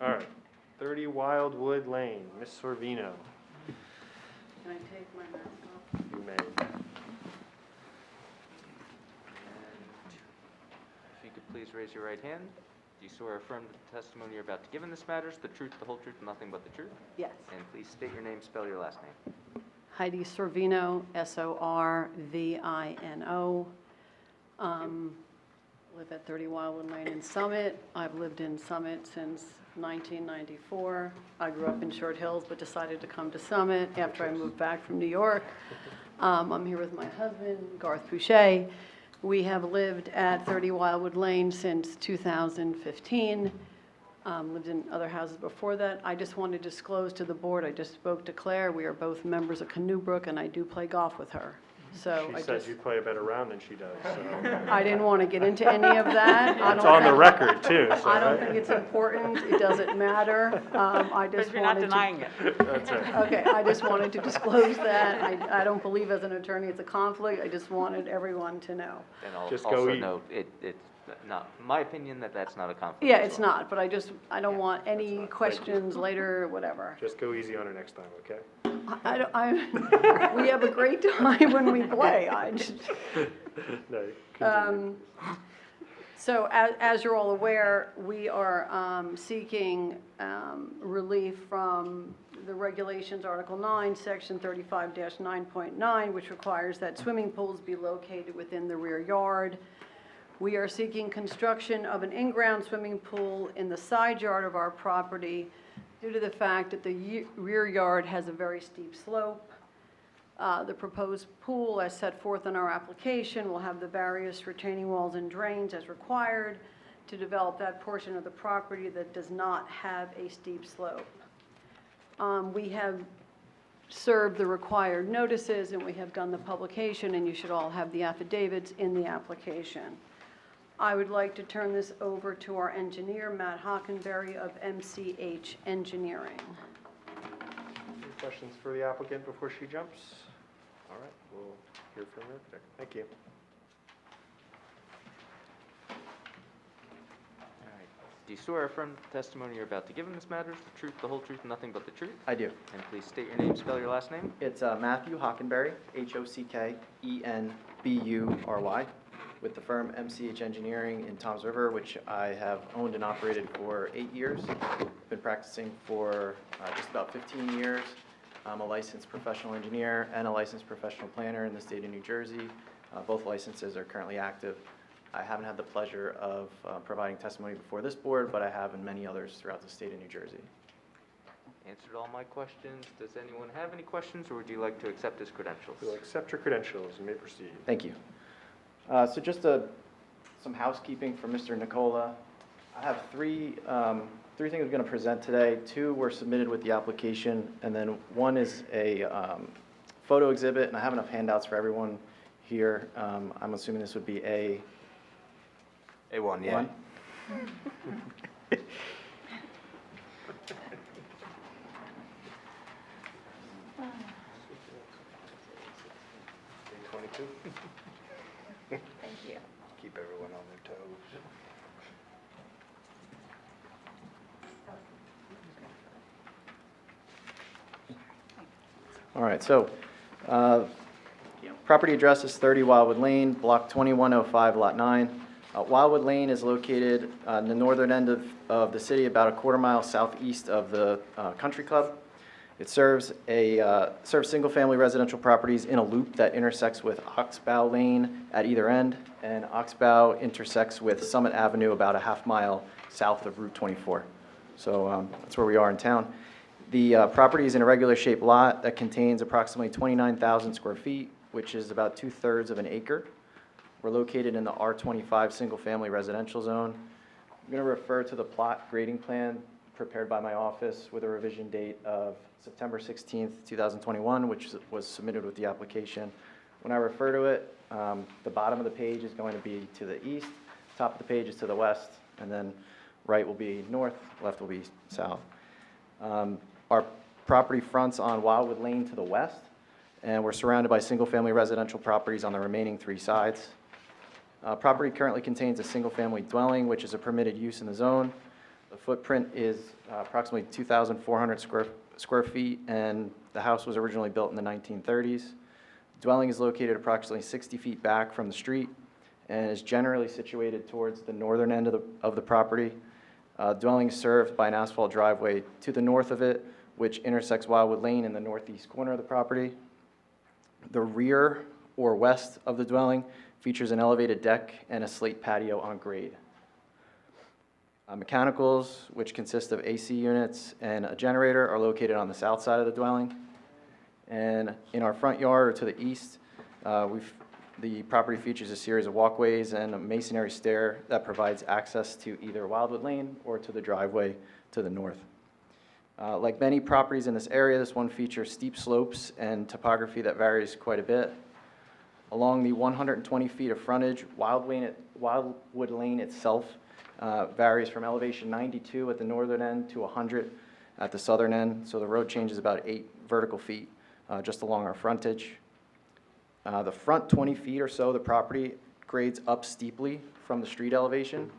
All right, 30 Wildwood Lane, Ms. Sorvino. Can I take my mask off? You may. If you could please raise your right hand. Do you swear or affirm that the testimony you're about to give in this matter is the truth, the whole truth, and nothing but the truth? Yes. And please state your name, spell your last name. Heidi Sorvino, Sorvino. Live at 30 Wildwood Lane in Summit. I've lived in Summit since 1994. I grew up in Short Hills, but decided to come to Summit after I moved back from New York. I'm here with my husband, Garth Boucher. We have lived at 30 Wildwood Lane since 2015. Lived in other houses before that. I just want to disclose to the board, I just spoke to Claire, we are both members of Canoe Brook, and I do play golf with her. So She I says just, you play a better round than she does, so. I didn't want to get into any of that. It's on the record, too, so. I don't think it's important. It doesn't matter. I just But you're not wanted to. denying it. That's right. Okay, I just wanted to disclose that. I don't believe as an attorney it's a conflict. I just wanted everyone to know. And I'll Just go also eat. note, it's not, my opinion, that's not a conflict. Yeah, as it's well. not, but I don't want any questions later, whatever. Just go easy on her next time, okay? We have a great time when we play. I just. No, continue. So as you're all aware, we are seeking relief from the regulations, Article 9, Section 35-9.9, which requires that swimming pools be located within the rear yard. We are seeking construction of an in-ground swimming pool in the side yard of our property due to the fact that the rear yard has a very steep slope. The proposed pool, as set forth in our application, will have the various retaining walls and drains as required to develop that portion of the property that does not have a steep slope. We have served the required notices, and we have done the publication, and you should all have the affidavits in the application. I would like to turn this over to our engineer, Matt Hockenberry of MCH Engineering. Any questions for the applicant before she jumps? All right, we'll hear from her. Thank you. All right. Do you swear or affirm the testimony you're about to give in this matter is the truth, the whole truth, and nothing but the truth? I do. And please state your name, spell your last name. It's Matthew Hockenberry, Hockenbury, with the firm MCH Engineering in Toms River, which I have owned and operated for 8 years. Been practicing for just about 15 years. I'm a licensed professional engineer and a licensed professional planner in the state of New Jersey. Both licenses are currently active. I haven't had the pleasure of providing testimony before this board, but I have in many others throughout the state of New Jersey. Answered all my questions. Does anyone have any questions, or would you like to accept his credentials? We'll accept your credentials. You may proceed. Thank you. So just some housekeeping for Mr. Nicola. I have three things I'm going to present today. 2 were submitted with the application, and then 1 is a photo exhibit, and I have enough handouts for everyone here. I'm assuming this would be A1, yeah. 22. Thank you. Keep everyone on their toes. All right, so property address is 30 Wildwood Lane, block 2105, lot 9. Wildwood Lane is located in the northern end of the city, about a quarter mile southeast of the country club. It serves single-family residential properties in a loop that intersects with Oxbow Lane at either end, and Oxbow intersects with Summit Avenue about a half mile south of Route 24. So that's where we are in town. The property is in a regular shaped lot that contains approximately 29,000 square feet, which is about 2/3 of an acre. We're located in the R25 single-family residential zone. I'm going to refer to the plot grading plan prepared by my office with a revision date of September 16th, 2021, which was submitted with the application. When I refer to it, the bottom of the page is going to be to the east, top of the page is to the west, and then right will be north, left will be south. Our property fronts on Wildwood Lane to the west, and we're surrounded by single-family residential properties on the remaining 3 sides. Property currently contains a single-family dwelling, which is a permitted use in the zone. The footprint is approximately 2,400 square feet, and the house was originally built in the 1930s. The dwelling is located approximately 60 feet back from the street and is generally situated towards the northern end of the property. Dwelling is served by an asphalt driveway to the north of it, which intersects Wildwood Lane in the northeast corner of the property. The rear or west of the dwelling features an elevated deck and a slate patio on grade. Mechanicals, which consist of AC units and a generator, are located on the south side of the dwelling. And in our front yard or to the east, the property features a series of walkways and a masonry stair that provides access to either Wildwood Lane or to the driveway to the north. Like many properties in this area, this one features steep slopes and topography that varies quite a bit. Along the 120 feet of frontage, Wildwood Lane itself varies from elevation 92 at the northern end to 100 at the southern end, so the road changes about 8 vertical feet just along our frontage. The front 20 feet or so of the property grades up steeply from the street elevation.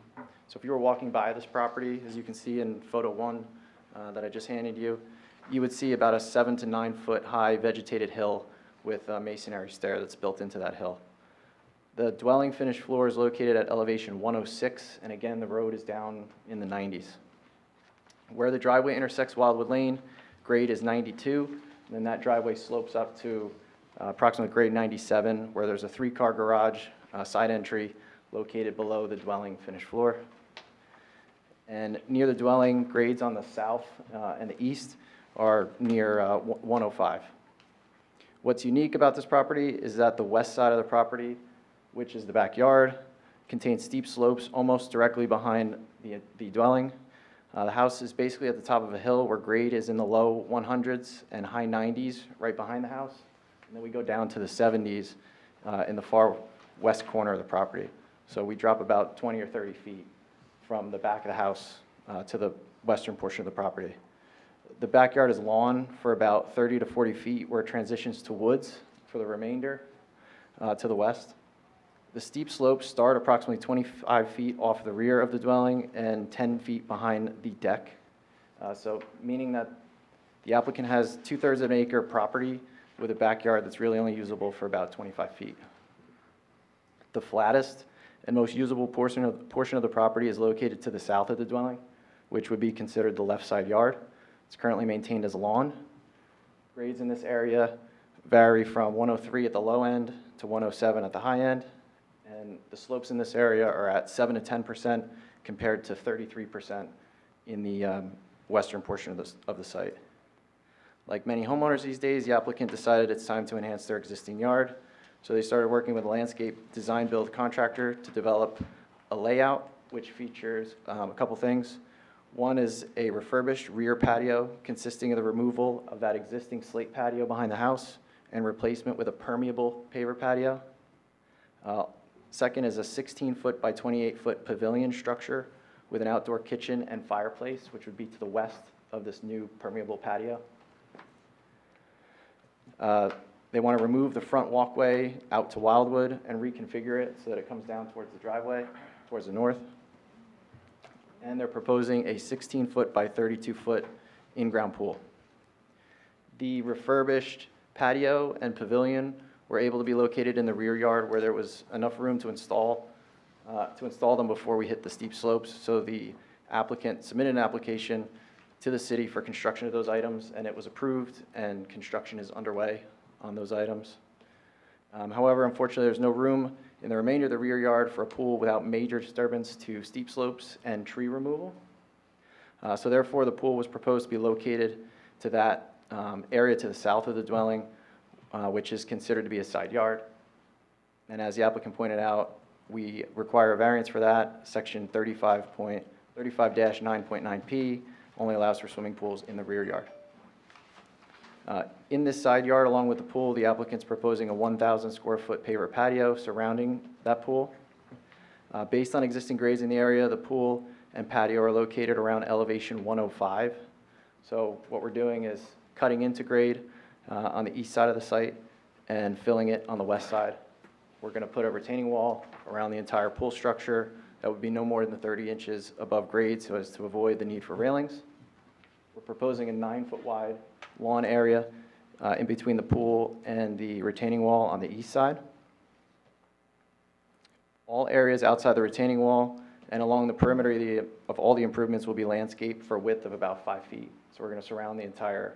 So if you were walking by this property, as you can see in photo 1 that I just handed you, you would see about a 7 to 9 foot high vegetated hill with a masonry stair that's built into that hill. The dwelling finished floor is located at elevation 106, and again, the road is down in the 90s. Where the driveway intersects Wildwood Lane, grade is 92, and then that driveway slopes up to approximately grade 97, where there's a 3-car garage side entry located below the dwelling finished floor. And near the dwelling, grades on the south and the east are near 105. What's unique about this property is that the west side of the property, which is the backyard, contains steep slopes almost directly behind the dwelling. The house is basically at the top of a hill where grade is in the low 100s and high 90s right behind the house. And then we go down to the 70s in the far west corner of the property. So we drop about 20 or 30 feet from the back of the house to the western portion of the property. The backyard is lawn for about 30 to 40 feet, where it transitions to woods for the remainder to the west. The steep slopes start approximately 25 feet off the rear of the dwelling and 10 feet behind the deck. So meaning that the applicant has 2/3 of an acre property with a backyard that's really only usable for about 25 feet. The flattest and most usable portion of the property is located to the south of the dwelling, which would be considered the left side yard. It's currently maintained as lawn. Grades in this area vary from 103 at the low end to 107 at the high end. And the slopes in this area are at 7 to 10% compared to 33% in the western portion of the site. Like many homeowners these days, the applicant decided it's time to enhance their existing yard. So they started working with a landscape design build contractor to develop a layout which features a couple things. One is a refurbished rear patio consisting of the removal of that existing slate patio behind the house and replacement with a permeable paver patio. Second is a 16-foot by 28-foot pavilion structure with an outdoor kitchen and fireplace, which would be to the west of this new permeable patio. They want to remove the front walkway out to Wildwood and reconfigure it so that it comes down towards the driveway, towards the north. And they're proposing a 16-foot by 32-foot in-ground pool. The refurbished patio and pavilion were able to be located in the rear yard where there was enough room to install them before we hit the steep slopes. So the applicant submitted an application to the city for construction of those items, and it was approved, and construction is underway on those items. However, unfortunately, there's no room in the remainder of the rear yard for a pool without major disturbance to steep slopes and tree removal. So therefore, the pool was proposed to be located to that area to the south of the dwelling, which is considered to be a side yard. And as the applicant pointed out, we require a variance for that. Section 35-9.9P only allows for swimming pools in the rear yard. In this side yard, along with the pool, the applicant's proposing a 1,000 square foot paver patio surrounding that pool. Based on existing grades in the area, the pool and patio are located around elevation 105. So what we're doing is cutting into grade on the east side of the site and filling it on the west side. We're going to put a retaining wall around the entire pool structure that would be no more than 30 inches above grade so as to avoid the need for railings. We're proposing a 9-foot wide lawn area in between the pool and the retaining wall on the east side. All areas outside the retaining wall and along the perimeter of all the improvements will be landscaped for a width of about 5 feet. So we're going to surround the entire,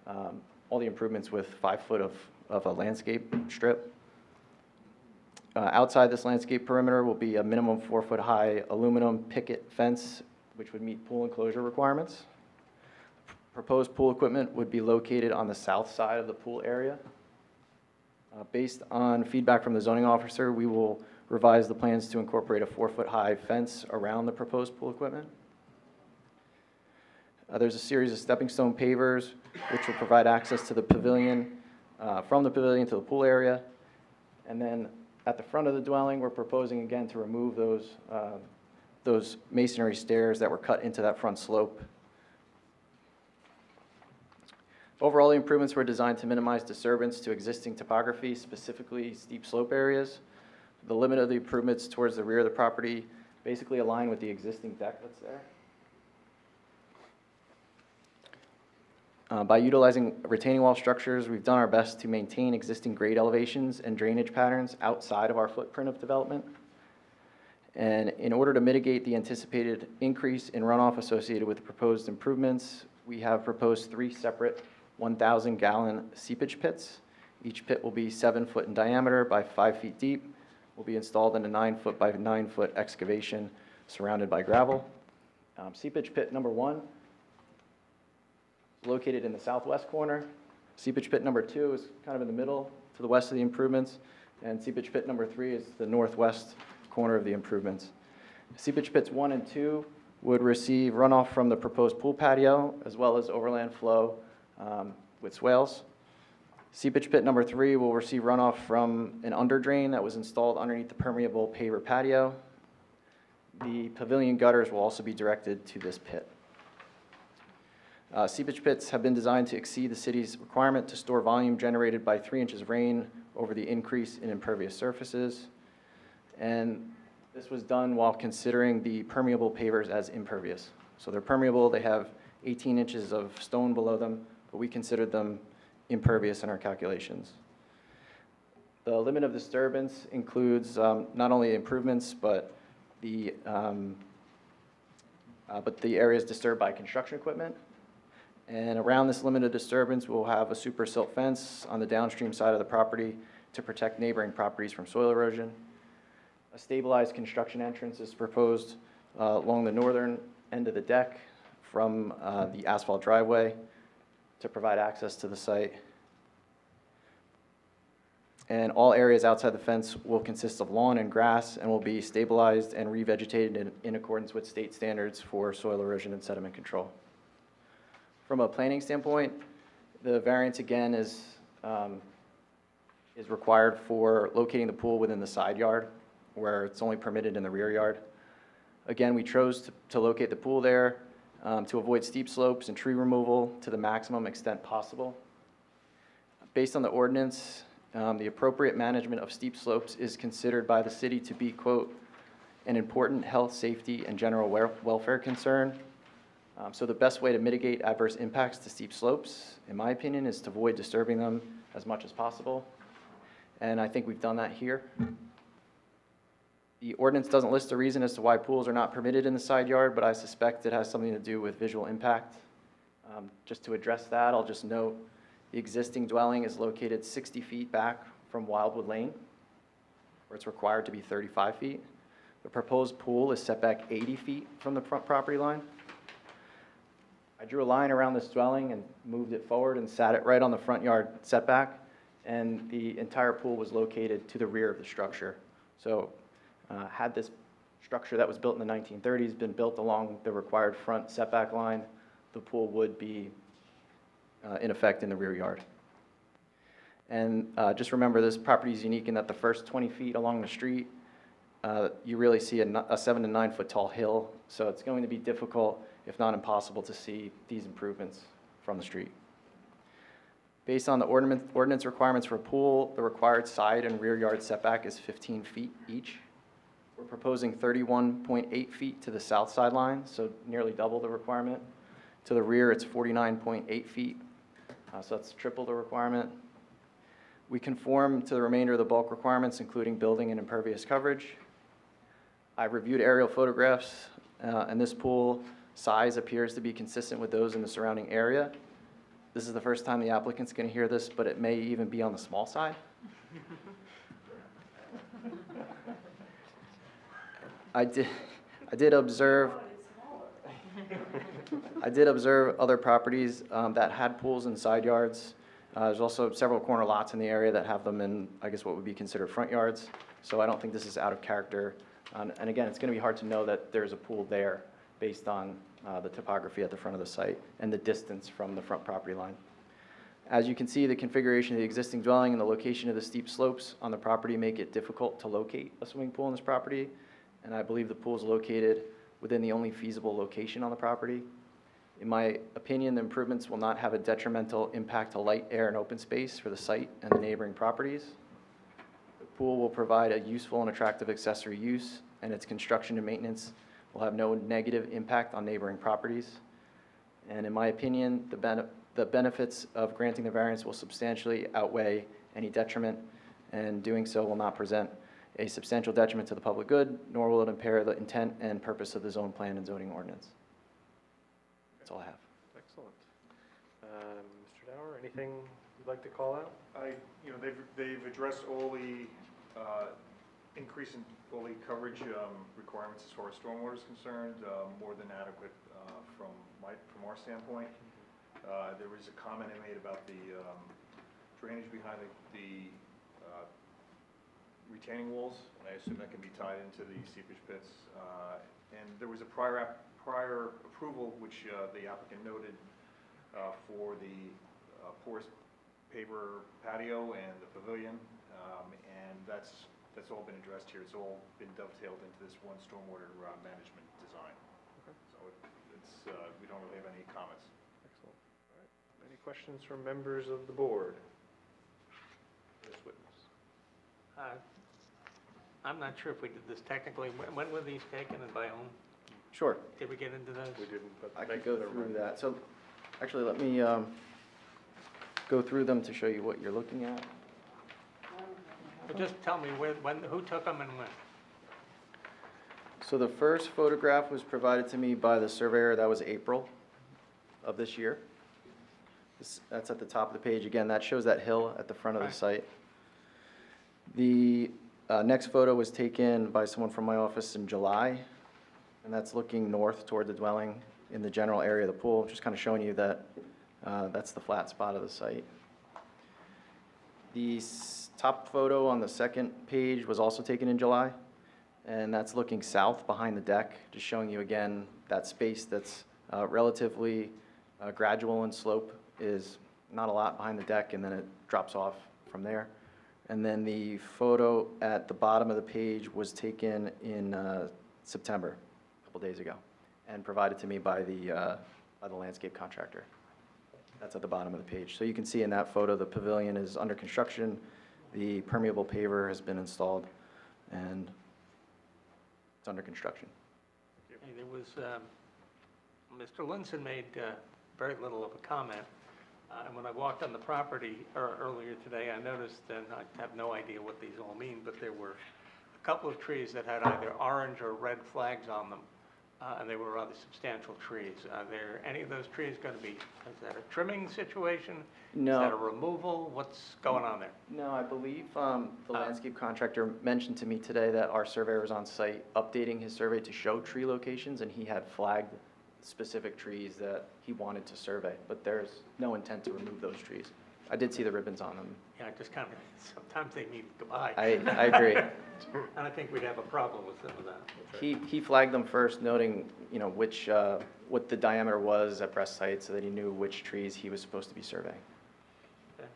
all the improvements with 5 foot of a landscape strip. Outside this landscape perimeter will be a minimum 4-foot high aluminum picket fence, which would meet pool enclosure requirements. Proposed pool equipment would be located on the south side of the pool area. Based on feedback from the zoning officer, we will revise the plans to incorporate a 4-foot high fence around the proposed pool equipment. There's a series of stepping stone pavers which will provide access to the pavilion, from the pavilion to the pool area. And then at the front of the dwelling, we're proposing again to remove those masonry stairs that were cut into that front slope. Overall, the improvements were designed to minimize disturbance to existing topography, specifically steep slope areas. The limit of the improvements towards the rear of the property basically align with the existing deck that's there. By utilizing retaining wall structures, we've done our best to maintain existing grade elevations and drainage patterns outside of our footprint of development. And in order to mitigate the anticipated increase in runoff associated with the proposed improvements, we have proposed 3 separate 1,000-gallon seepage pits. Each pit will be 7 foot in diameter by 5 feet deep, will be installed in a 9-foot by 9-foot excavation surrounded by gravel. Seepage pit number 1 is located in the southwest corner. Seepage pit number 2 is kind of in the middle to the west of the improvements. And seepage pit number 3 is the northwest corner of the improvements. Seepage pits 1 and 2 would receive runoff from the proposed pool patio as well as overland flow with swales. Seepage pit number 3 will receive runoff from an under drain that was installed underneath the permeable paver patio. The pavilion gutters will also be directed to this pit. Seepage pits have been designed to exceed the city's requirement to store volume generated by 3 inches of rain over the increase in impervious surfaces. And this was done while considering the permeable pavers as impervious. So they're permeable, they have 18 inches of stone below them, but we considered them impervious in our calculations. The limit of disturbance includes not only improvements, but the areas disturbed by construction equipment. And around this limit of disturbance, we'll have a super silt fence on the downstream side of the property to protect neighboring properties from soil erosion. A stabilized construction entrance is proposed along the northern end of the deck from the asphalt driveway to provide access to the site. And all areas outside the fence will consist of lawn and grass and will be stabilized and revegetated in accordance with state standards for soil erosion and sediment control. From a planning standpoint, the variance again is required for locating the pool within the side yard, where it's only permitted in the rear yard. Again, we chose to locate the pool there to avoid steep slopes and tree removal to the maximum extent possible. Based on the ordinance, the appropriate management of steep slopes is considered by the city to be, quote, an important health, safety, and general welfare concern. So the best way to mitigate adverse impacts to steep slopes, in my opinion, is to avoid disturbing them as much as possible. And I think we've done that here. The ordinance doesn't list a reason as to why pools are not permitted in the side yard, but I suspect it has something to do with visual impact. Just to address that, I'll just note the existing dwelling is located 60 feet back from Wildwood Lane, where it's required to be 35 feet. The proposed pool is set back 80 feet from the front property line. I drew a line around this dwelling and moved it forward and sat it right on the front yard setback, and the entire pool was located to the rear of the structure. So had this structure that was built in the 1930s been built along the required front setback line, the pool would be in effect in the rear yard. And just remember, this property is unique in that the first 20 feet along the street, you really see a 7 to 9 foot tall hill, so it's going to be difficult, if not impossible, to see these improvements from the street. Based on the ordinance requirements for a pool, the required side and rear yard setback is 15 feet each. We're proposing 31.8 feet to the south sideline, so nearly double the requirement. To the rear, it's 49.8 feet, so that's triple the requirement. We conform to the remainder of the bulk requirements, including building and impervious coverage. I've reviewed aerial photographs, and this pool size appears to be consistent with those in the surrounding area. This is the first time the applicant's going to hear this, but it may even be on the small side. I did observe other properties that had pools in side yards. There's also several corner lots in the area that have them in, I guess, what would be considered front yards. So I don't think this is out of character. And again, it's going to be hard to know that there's a pool there based on the topography at the front of the site and the distance from the front property line. As you can see, the configuration of the existing dwelling and the location of the steep slopes on the property make it difficult to locate a swimming pool in this property. And I believe the pool is located within the only feasible location on the property. In my opinion, the improvements will not have a detrimental impact to light, air, and open space for the site and the neighboring properties. The pool will provide a useful and attractive accessory use, and its construction and maintenance will have no negative impact on neighboring properties. And in my opinion, the benefits of granting the variance will substantially outweigh any detriment, and doing so will not present a substantial detriment to the public good, nor will it impair the intent and purpose of the zone plan and zoning ordinance. That's all I have. Excellent. Mr. Dower, anything you'd like to call out? They've addressed all the increase in all the coverage requirements as far as stormwater is concerned, more than adequate from our standpoint. There was a comment I made about the drainage behind the retaining walls, and I assume that can be tied into the seepage pits. And there was a prior approval, which the applicant noted for the porous paver patio and the pavilion, and that's all been addressed here. It's all been dovetailed into this one stormwater management design. Okay. So we don't really have any comments. Excellent. All right. Any questions from members of the board? Ms. Witness. I'm not sure if we did this technically. When were these taken and by whom? Sure. Did we get into those? We didn't, but I could go through that. So actually, let me go through them to show you what you're looking at. But just tell me who took them and when. So the first photograph was provided to me by the surveyor. That was April of this year. That's at the top of the page. Again, that shows that hill at the front of the site. The next photo was taken by someone from my office in July, and that's looking north toward the dwelling in the general area of the pool, just kind of showing you that that's the flat spot of the site. The top photo on the second page was also taken in July, and that's looking south behind the deck, just showing you again that space that's relatively gradual in slope, is not a lot behind the deck, and then it drops off from there. And then the photo at the bottom of the page was taken in September, a couple days ago, and provided to me by the landscape contractor. That's at the bottom of the page. So you can see in that photo, the pavilion is under construction, the permeable paver has been installed, and it's under construction. Hey, there was, Mr. Linson made very little of a comment. And when I walked on the property earlier today, I noticed, and I have no idea what these all mean, but there were a couple of trees that had either orange or red flags on them, and they were rather substantial trees. Are there any of those trees going to be, is that a trimming situation? No. Is that a removal? What's going on there? No, I believe the landscape contractor mentioned to me today that our surveyor was on site updating his survey to show tree locations, and he had flagged specific trees that he wanted to survey, but there's no intent to remove those trees. I did see the ribbons on them. Yeah, just kind of, sometimes they need goodbye. I agree. And I think we'd have a problem with some of that. He flagged them first, noting, which, what the diameter was at breast height, so that he knew which trees he was supposed to be surveying. Okay.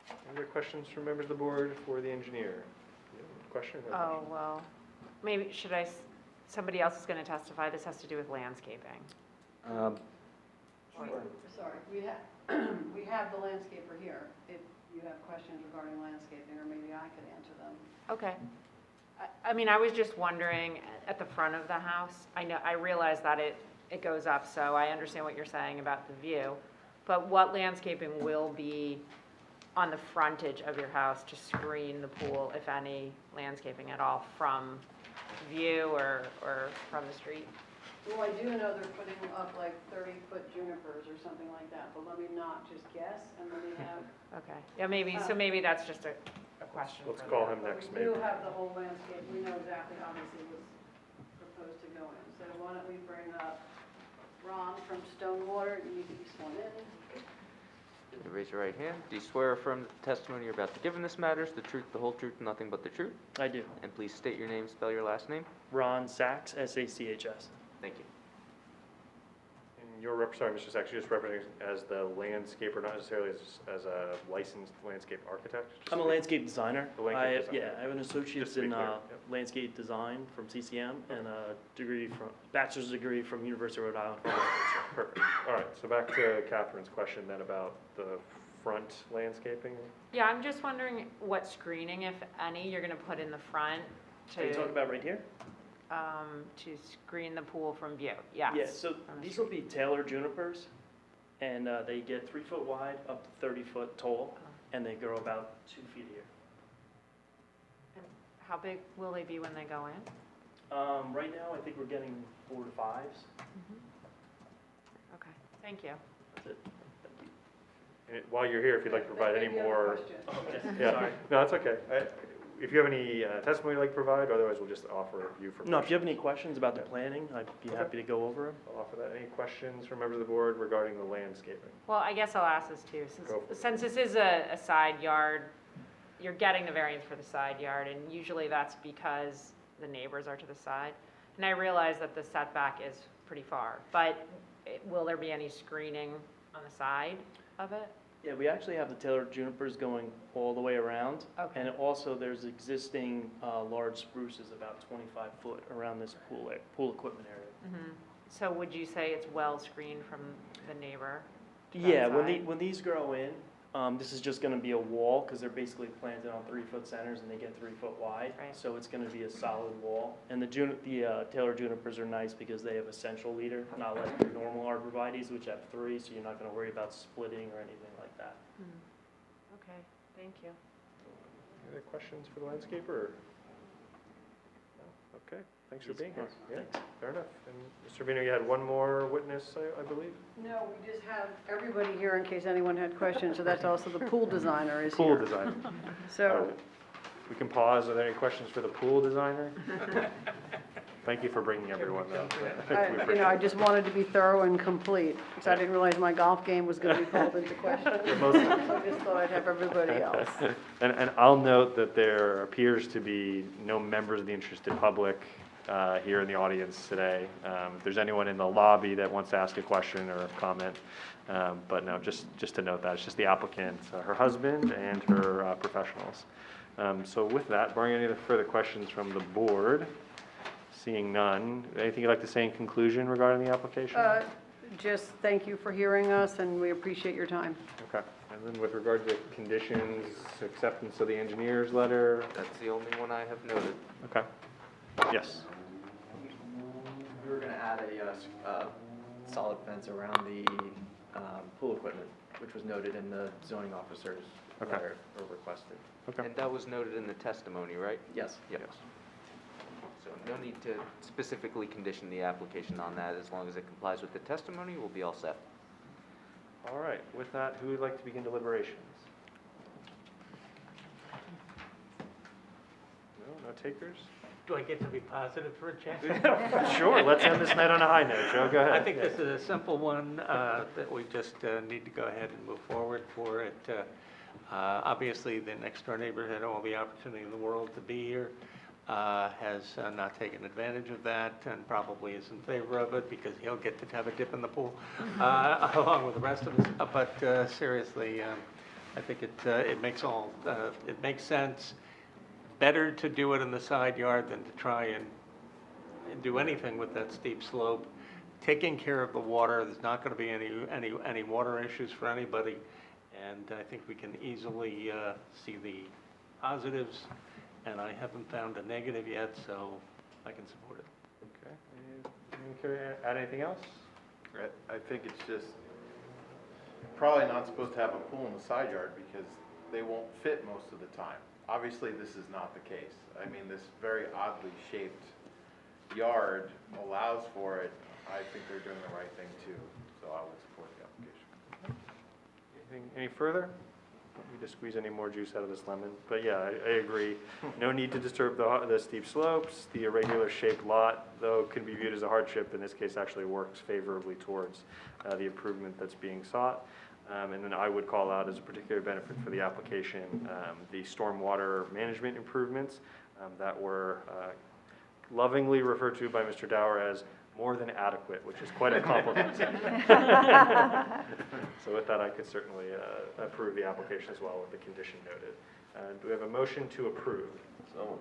Any other questions from members of the board for the engineer? Question? Oh, well, maybe, somebody else is going to testify. This has to do with landscaping. Sorry, we have the landscaper here, if you have questions regarding landscaping, or maybe I could answer them. Okay. I mean, I was just wondering, at the front of the house, I realize that it goes up, so I understand what you're saying about the view, but what landscaping will be on the frontage of your house to screen the pool, if any landscaping at all, from view or from the street? Well, I do know they're putting up like 30-foot junipers or something like that, but let me not just guess, and let me have. Okay, yeah, maybe, so maybe that's just a question. Let's for call them. him next, We maybe. do have the whole landscape, we know exactly how this was proposed to go in. So why don't we bring up Ron from Stonewater, you need to be sworn in. You raise your right hand. Do you swear or affirm that the testimony you're about to give in this matter is the truth, the whole truth, and nothing but the truth? I do. And please state your name, spell your last name. Ron Sachs, S-A-C-H-S. Thank you. And you're Mr. Sachs, you're just representing as the landscaper, not necessarily as a licensed landscape architect? Just I'm a to be- landscape designer. A landscape designer. Yeah, I have an associate's Just to be in clear, yep. landscape design from CCM and a bachelor's degree from University of Rhode Island. Perfect. All right, so back to Catherine's question then about the front landscaping. Yeah, I'm just wondering what screening, if any, you're gonna put in the front Are you talking about right here? to screen the pool from view, yes. Yeah, so these will be tailored junipers, and they get 3 foot wide up to 30 foot tall, and they grow about 2 feet a year. And how big will they be when they go in? Right now, I think we're getting 4 to 5s. Okay, thank you. That's it. And while you're here, if you'd like to provide any more. Okay, Yeah, sorry. no, that's okay. If you have any testimony you'd like to provide, otherwise we'll just offer you for. No, if you have any questions about the planning, I'd be happy to go over them. I'll offer that. Any questions from members of the board regarding the landscaping? Well, I guess I'll ask this too, Go for it. since this is a side yard, you're getting the variance for the side yard, and usually that's because the neighbors are to the side. And I realize that the setback is pretty far, but will there be any screening on the side of it? Yeah, we actually have the tailored junipers going all the way around. Okay. And also, there's existing large spruces about 25 foot around this pool equipment area. So would you say it's well screened from the neighbor? Yeah, side? when these grow in, this is just going to be a wall because they're basically planted on 3 foot centers and they get 3 foot wide. Right. So it's going to be a solid wall. And the tailored junipers are nice because they have a central leader, not like your normal arborvitaes, which have 3, so you're not going to worry about splitting or anything like that. Okay, thank you. Any other questions for the landscaper? Or? No? Okay, thanks for being here. Yeah, fair enough. And Mr. Vino, you had one more witness, I believe? No, we just have everybody here in case anyone had questions, so that's also the pool designer is Pool here. designer. So. All right. We can pause. Are there any questions for the pool designer? Thank you for bringing everyone though. I just wanted to be thorough and complete, because I didn't realize my golf game was going to be called into question. So I just thought I'd have everybody else. And I'll note that there appears to be no members of the interested public here in the audience today. If there's anyone in the lobby that wants to ask a question or comment, but no, just to note that, it's just the applicant, her husband, and her professionals. So with that, barring any further questions from the board, seeing none, anything you'd like to say in conclusion regarding the application? Just thank you for hearing us, and we appreciate your time. Okay, and then with regard to conditions, acceptance of the engineer's letter? That's the only one I have noted. Okay, yes. We were going to add a solid fence around the pool equipment, which was noted in the zoning officer's letter or requested. Okay. And that was noted in the testimony, right? Yes. Yep. So no need to specifically condition the application on that. As long as it complies with the testimony, we'll be all set. All right, with that, who would like to begin deliberations? No takers? Do I get to be positive for a change? Sure, let's end this night on a high note. Joe, go ahead. I think this is a simple one that we just need to go ahead and move forward for it. Obviously, the next door neighbor had all the opportunity in the world to be here, has not taken advantage of that and probably is in favor of it because he'll get to have a dip in the pool along with the rest of us. But seriously, I think it makes sense. Better to do it in the side yard than to try and do anything with that steep slope. Taking care of the water, there's not going to be any water issues for anybody, and I think we can easily see the positives and I haven't found a negative yet, so I can support it. Okay. Anyone care to add anything else? I think it's just probably not supposed to have a pool in the side yard because they won't fit most of the time. Obviously, this is not the case. I mean, this very oddly shaped yard allows for it. I think they're doing the right thing too, so I would support the application. Any further? Don't need to squeeze any more juice out of this lemon, but yeah, I agree. No need to disturb the steep slopes. The irregular shaped lot, though, can be viewed as a hardship. In this case, actually works favorably towards the improvement that's being sought. And then I would call out as a particular benefit for the application, the stormwater management improvements that were lovingly referred to by Mr. Dower as more than adequate, which is quite a compliment. So with that, I could certainly approve the application as well with the condition noted. Do we have a motion to approve? So,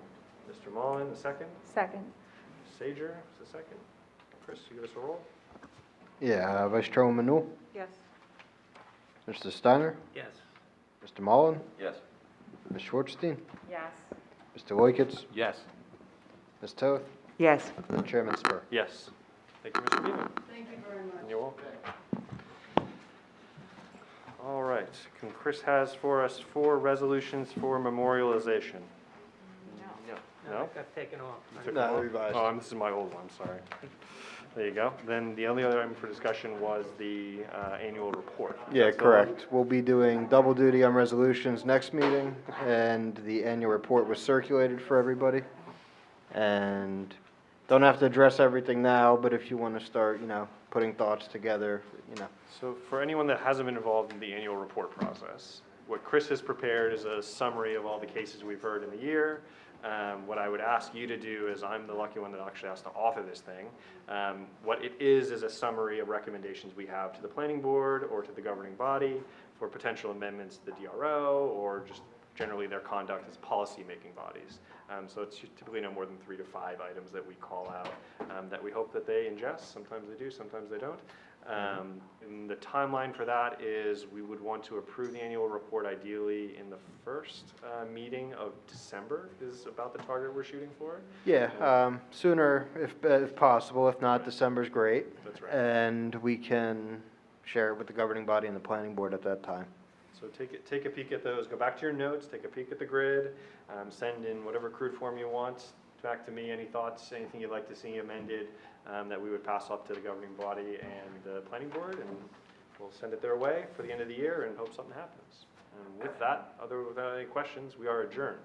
Mr. Mullen, a second? Second. Sager, is a second. Chris, you give us a roll? Yeah, Vice Chairman Newell, Yes. Mr. Steiner, Yes. Mr. Mullen, Yes. Ms. Schwartzstein, Yes. Mr. Loiketz, Yes. Ms. Toth, Yes. and Chairman Spur. Yes. Thank you, Mr. Beeman. Thank you very much. You're welcome. All right, Chris has for us 4 resolutions for memorialization. No? That got taken off. You took No, them off? revised. Oh, this is my old one, sorry. There you go. Then the only other item for discussion was the annual report. Yeah, That's the one? correct. We'll be doing double duty on resolutions next meeting, and the annual report was circulated for everybody. And don't have to address everything now, but if you want to start, putting thoughts together, So for anyone that hasn't been involved in the annual report process, what Chris has prepared is a summary of all the cases we've heard in the year. What I would ask you to do is, I'm the lucky one that actually has to author this thing. What it is a summary of recommendations we have to the planning board or to the governing body for potential amendments to the DRO or just generally their conduct as policy-making bodies. So it's typically no more than 3 to 5 items that we call out that we hope that they ingest. Sometimes they do, sometimes they don't. And the timeline for that is we would want to approve the annual report ideally in the first meeting of December is about the target we're shooting for. yeah, sooner if possible. If not, December's great. That's right. And we can share it with the governing body and the planning board at that time. So take a peek at those, go back to your notes, take a peek at the grid, send in whatever crude form you want back to me, any thoughts, anything you'd like to see amended that we would pass up to the governing body and the planning board, and we'll send it their way for the end of the year and hope something happens. And with that, without any questions, we are adjourned.